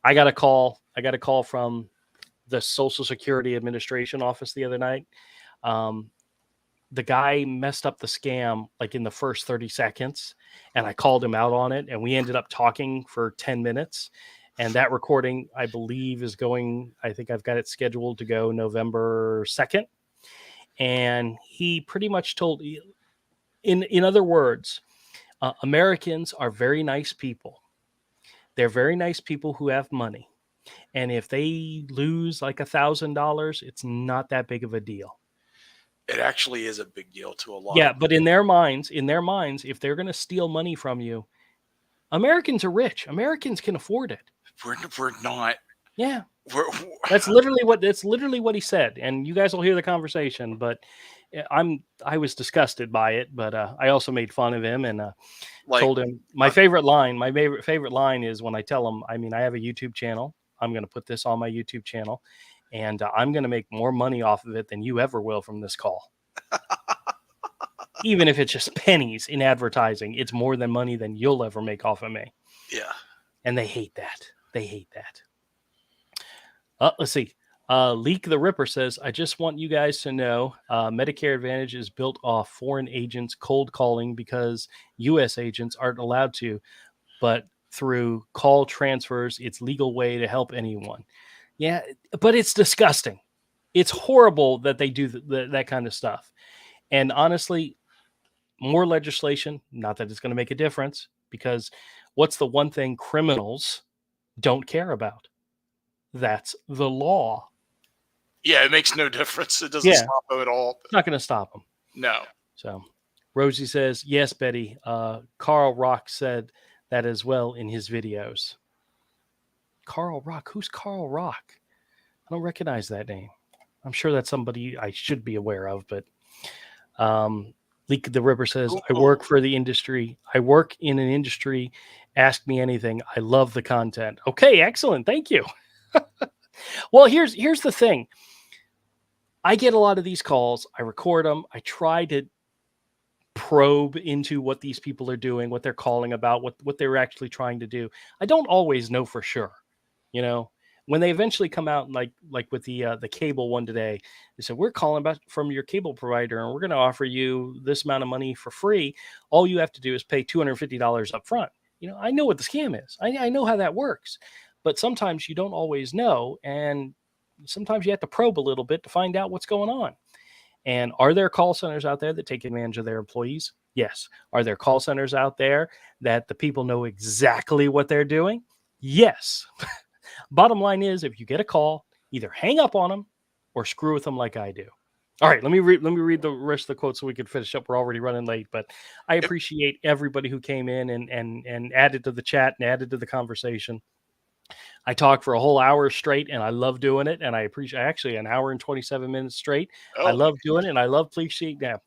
Speaker 1: I got a call from the Social Security Administration office the other night. the guy messed up the scam like in the first 30 seconds, and I called him out on it, and we ended up talking for 10 minutes. And that recording, I believe, is going, I think I've got it scheduled to go November 2nd. And he pretty much told, in other words, Americans are very nice people. They're very nice people who have money. And if they lose like $1,000, it's not that big of a deal.
Speaker 2: It actually is a big deal to a lot.
Speaker 1: Yeah, but in their minds, if they're going to steal money from you, Americans are rich. Americans can afford it.
Speaker 2: We're not.
Speaker 1: Yeah. That's literally what he said. And you guys will hear the conversation, but I was disgusted by it, but I also made fun of him and told him my favorite line is when I tell him, I mean, I have a YouTube channel. I'm going to put this on my YouTube channel, and I'm going to make more money off of it than you ever will from this call. Even if it's just pennies in advertising, it's more than money than you'll ever make off of me.
Speaker 2: Yeah.
Speaker 1: And they hate that. Let's see. Leak the Ripper says, I just want you guys to know Medicare Advantage is built off foreign agents cold calling because U.S. agents aren't allowed to, but through call transfers, it's legal way to help anyone. Yeah, but it's disgusting. It's horrible that they do that kind of stuff. And honestly, more legislation, not that it's going to make a difference, because what's the one thing criminals don't care about? That's the law.
Speaker 2: Yeah, it makes no difference. It doesn't stop them at all.
Speaker 1: It's not going to stop them.
Speaker 2: No.
Speaker 1: So Rosie says, yes, Betty. Carl Rock said that as well in his videos. Carl Rock? Who's Carl Rock? I don't recognize that name. I'm sure that's somebody I should be aware of, but Leak the Ripper says, I work for the industry. I work in an industry. Ask me anything. I love the content. Okay, excellent. Thank you. Well, here's the thing. I get a lot of these calls. I record them. I try to probe into what these people are doing, what they're calling about, what they're actually trying to do. I don't always know for sure. You know, when they eventually come out, like with the cable one today, they said, we're calling about from your cable provider, and we're going to offer you this amount of money for free. All you have to do is pay $250 up front. You know, I know what the scam is. I know how that works. But sometimes you don't always know, and sometimes you have to probe a little bit to find out what's going on. And are there call centers out there that take advantage of their employees? Yes. Are there call centers out there that the people know exactly what they're doing? Yes. Bottom line is, if you get a call, either hang up on them or screw with them like I do. All right, let me read the rest of the quotes so we can finish up. We're already running late, but I appreciate everybody who came in and added to the chat and added to the conversation. I talked for a whole hour straight, and I love doing it. And I appreciate actually an hour and 27 minutes straight. I love doing it, and I love appreciating that.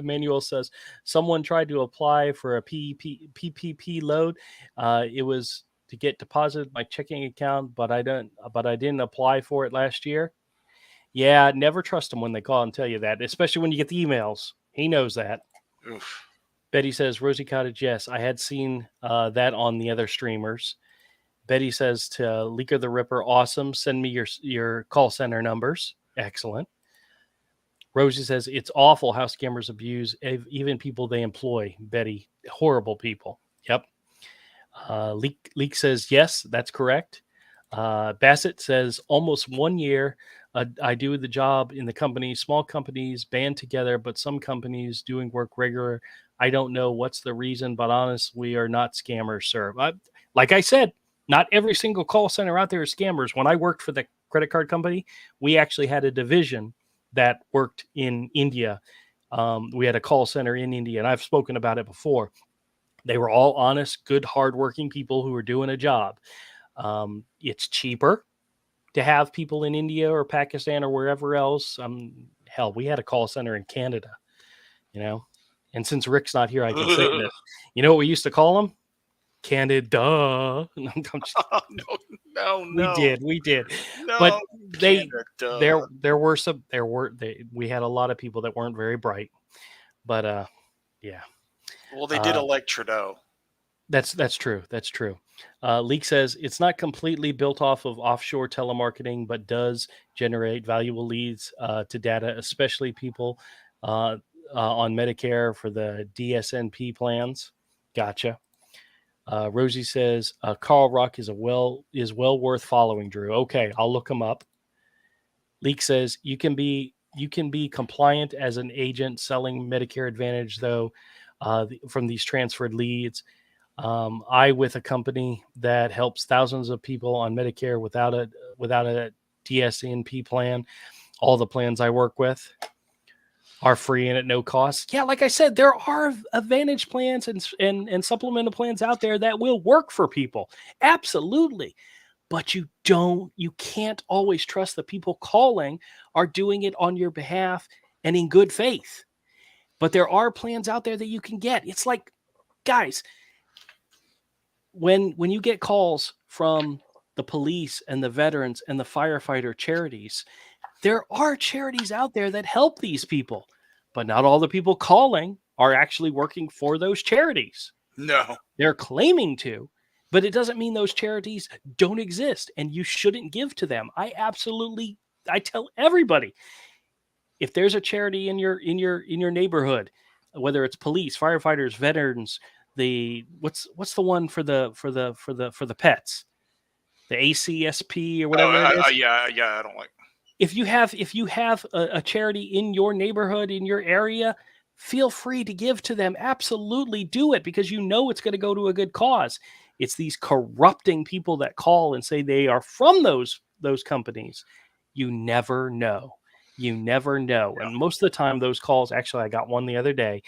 Speaker 1: Manuel says someone tried to apply for a PPP loan. It was to get deposited my checking account, but I didn't apply for it last year. Yeah, never trust them when they call and tell you that, especially when you get the emails. He knows that. Oof. Betty says, Rosie Cottage, yes, I had seen that on the other streamers. Betty says to Leaker the Ripper, awesome. Send me your call center numbers. Excellent. Rosie says, it's awful how scammers abuse even people they employ. Betty, horrible people. Yep. Leak says, yes, that's correct. Bassett says, almost 1 year. I do the job in the company. Small companies band together, but some companies doing work regular. I don't know what's the reason, but honest, we are not scammers, sir. Like I said, not every single call center out there is scammers. When I worked for the credit card company, we actually had a division that worked in India. We had a call center in India, and I've spoken about it before. They were all honest, good, hardworking people who were doing a job. It's cheaper to have people in India or Pakistan or wherever else. Hell, we had a call center in Canada, you know. And since Rick's not here, I can say this. You know what we used to call them? Canada. No. We did. No, but we had a lot of people that weren't very bright. But yeah.
Speaker 2: Well, they did elect Trudeau.
Speaker 1: That's true. That's true. Leak says it's not completely built off of offshore telemarketing, but does generate valuable leads to data, especially people on Medicare for the DSNP plans. Gotcha. Rosie says Carl Ruck is well worth following. Drew. Okay, I'll look him up. Leak says you can be compliant as an agent selling Medicare Advantage though from these transferred leads. I with a company that helps thousands of people on Medicare without a DSNP plan. All the plans I work with are free and at no cost. Yeah, like I said, there are Advantage plans and supplemental plans out there that will work for people. Absolutely. But you can't always trust the people calling are doing it on your behalf and in good faith. But there are plans out there that you can get. It's like, guys, when you get calls from the police and the veterans and the firefighter charities, there are charities out there that help these people, but not all the people calling are actually working for those charities.
Speaker 2: No.
Speaker 1: They're claiming to, but it doesn't mean those charities don't exist and you shouldn't give to them. I tell everybody, if there's a charity in your neighborhood, whether it's police, firefighters, veterans, what's the one for the pets, the ACSP or whatever it is.
Speaker 2: Yeah, I don't like.
Speaker 1: If you have a charity in your neighborhood, in your area, feel free to give to them. Absolutely do it, because you know it's going to go to a good cause. It's these corrupting people that call and say they are from those companies. You never know. You never know. Yeah. And most of the time those calls, actually, I got one the other day.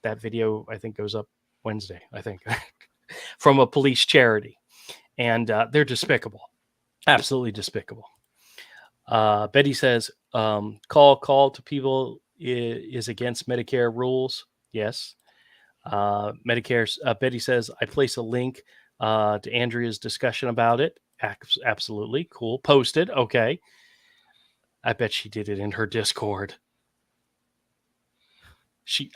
Speaker 1: That video, I think, goes up Wednesday, I think, from a police charity. And they're despicable. Absolutely despicable. Betty says, call to people is against Medicare rules. Yes. Betty says, I place a link to Andrea's discussion about it. Absolutely. Cool. Posted. Okay. I bet she did it in her Discord.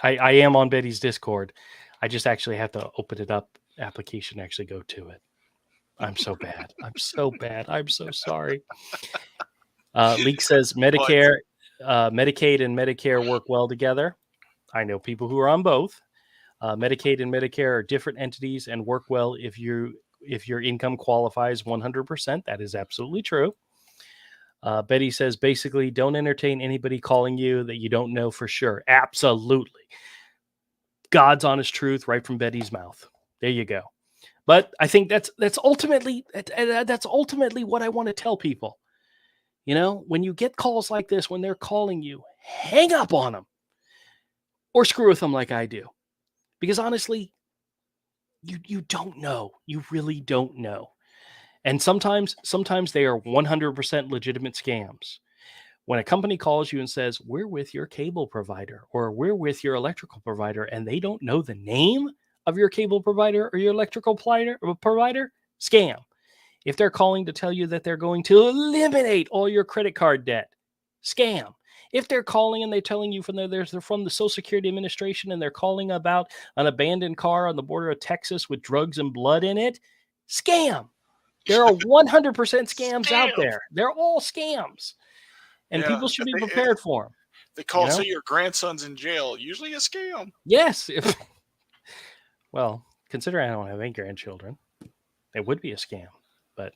Speaker 1: I am on Betty's Discord. I just actually have to open it up. Application, actually go to it. I'm so bad. I'm so bad. I'm so sorry. Leak says Medicare, Medicaid and Medicare work well together. I know people who are on both. Medicaid and Medicare are different entities and work well if your income qualifies 100%. That is absolutely true. Betty says, basically, don't entertain anybody calling you that you don't know for sure. Absolutely. God's honest truth right from Betty's mouth. There you go. But I think that's ultimately what I want to tell people. You know, when you get calls like this, when they're calling you, hang up on them or screw with them like I do. Because honestly, you don't know. You really don't know. And sometimes they are 100% legitimate scams. When a company calls you and says, we're with your cable provider or we're with your electrical provider, and they don't know the name of your cable provider or your electrical provider, scam. If they're calling to tell you that they're going to eliminate all your credit card debt, scam. If they're calling and they're telling you they're from the Social Security Administration and they're calling about an abandoned car on the border of Texas with drugs and blood in it, scam. There are 100% scams out there. They're all scams. And people should be prepared for them.
Speaker 2: They call say your grandson's in jail. Usually a scam.
Speaker 1: Yes. Well, considering I don't have any grandchildren, it would be a scam. But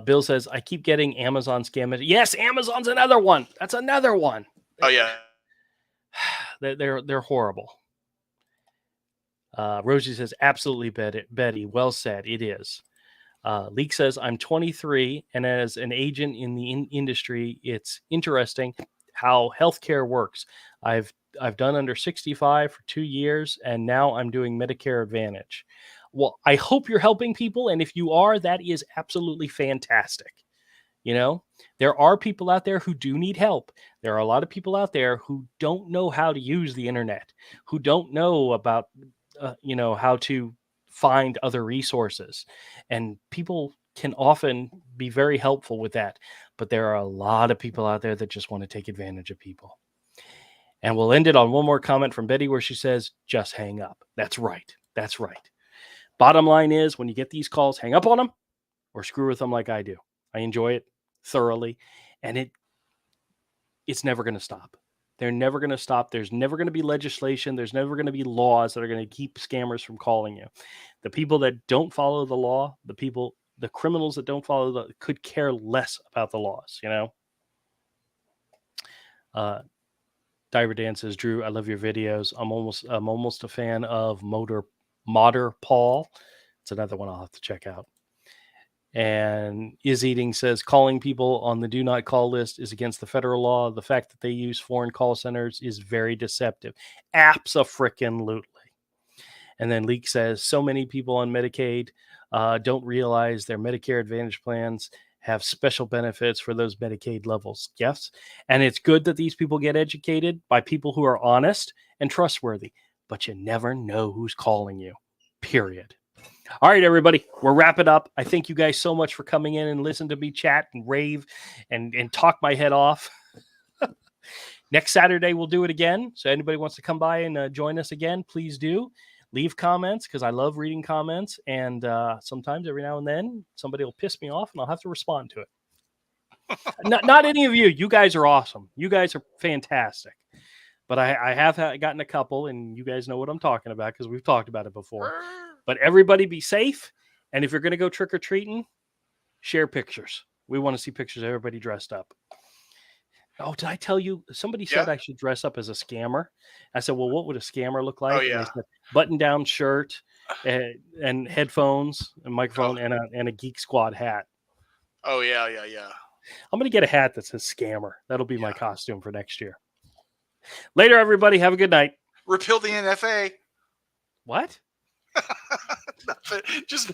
Speaker 1: Bill says, I keep getting Amazon scam. Yes, Amazon's another one. That's another one.
Speaker 2: Oh, yeah.
Speaker 1: They're horrible. Rosie says, absolutely, Betty. Well said. It is. Leak says, I'm 23, and as an agent in the industry, it's interesting how healthcare works. I've done under 65 for 2 years, and now I'm doing Medicare Advantage. Well, I hope you're helping people, and if you are, that is absolutely fantastic. You know, there are people out there who do need help. There are a lot of people out there who don't know how to use the internet, who don't know about, how to find other resources, and people can often be very helpful with that. But there are a lot of people out there that just want to take advantage of people. And we'll end it on one more comment from Betty where she says, just hang up. That's right. That's right. Bottom line is, when you get these calls, hang up on them or screw with them like I do. I enjoy it thoroughly. And it's never going to stop. They're never going to stop. There's never going to be legislation. There's never going to be laws that are going to keep scammers from calling you. The people that don't follow the law, the criminals that don't follow could care less about the laws, you know? Diver Dan says, Drew, I love your videos. I'm almost a fan of Modder Paul. It's another one I'll have to check out. And Is Eating says, calling people on the do not call list is against the federal law. The fact that they use foreign call centers is very deceptive. Abso-frickin-lutely. And then Leak says, so many people on Medicaid don't realize their Medicare Advantage plans have special benefits for those Medicaid levels. Yes. And it's good that these people get educated by people who are honest and trustworthy, but you never know who's calling you, period. All right, everybody, we're wrapping up. I thank you guys so much for coming in and listen to me chat and rave and talk my head off. Next Saturday, we'll do it again. So anybody wants to come by and join us again, please do. Leave comments because I love reading comments. And sometimes every now and then somebody will piss me off and I'll have to respond to it. Not any of you. You guys are awesome. You guys are fantastic. But I have gotten a couple, and you guys know what I'm talking about because we've talked about it before. But everybody be safe. And if you're going to go trick-or-treating, share pictures. We want to see pictures of everybody dressed up. Oh, did I tell you? Somebody said I should dress up as a scammer. I said, well, what would a scammer look like?
Speaker 2: Oh, yeah.
Speaker 1: And they said, button-down shirt and headphones and microphone and a Geek Squad hat.
Speaker 2: Oh, yeah.
Speaker 1: I'm going to get a hat that says scammer. That'll be my costume for next year. Later, everybody. Have a good night.
Speaker 2: Repeal the NFA.
Speaker 1: What?
Speaker 2: Just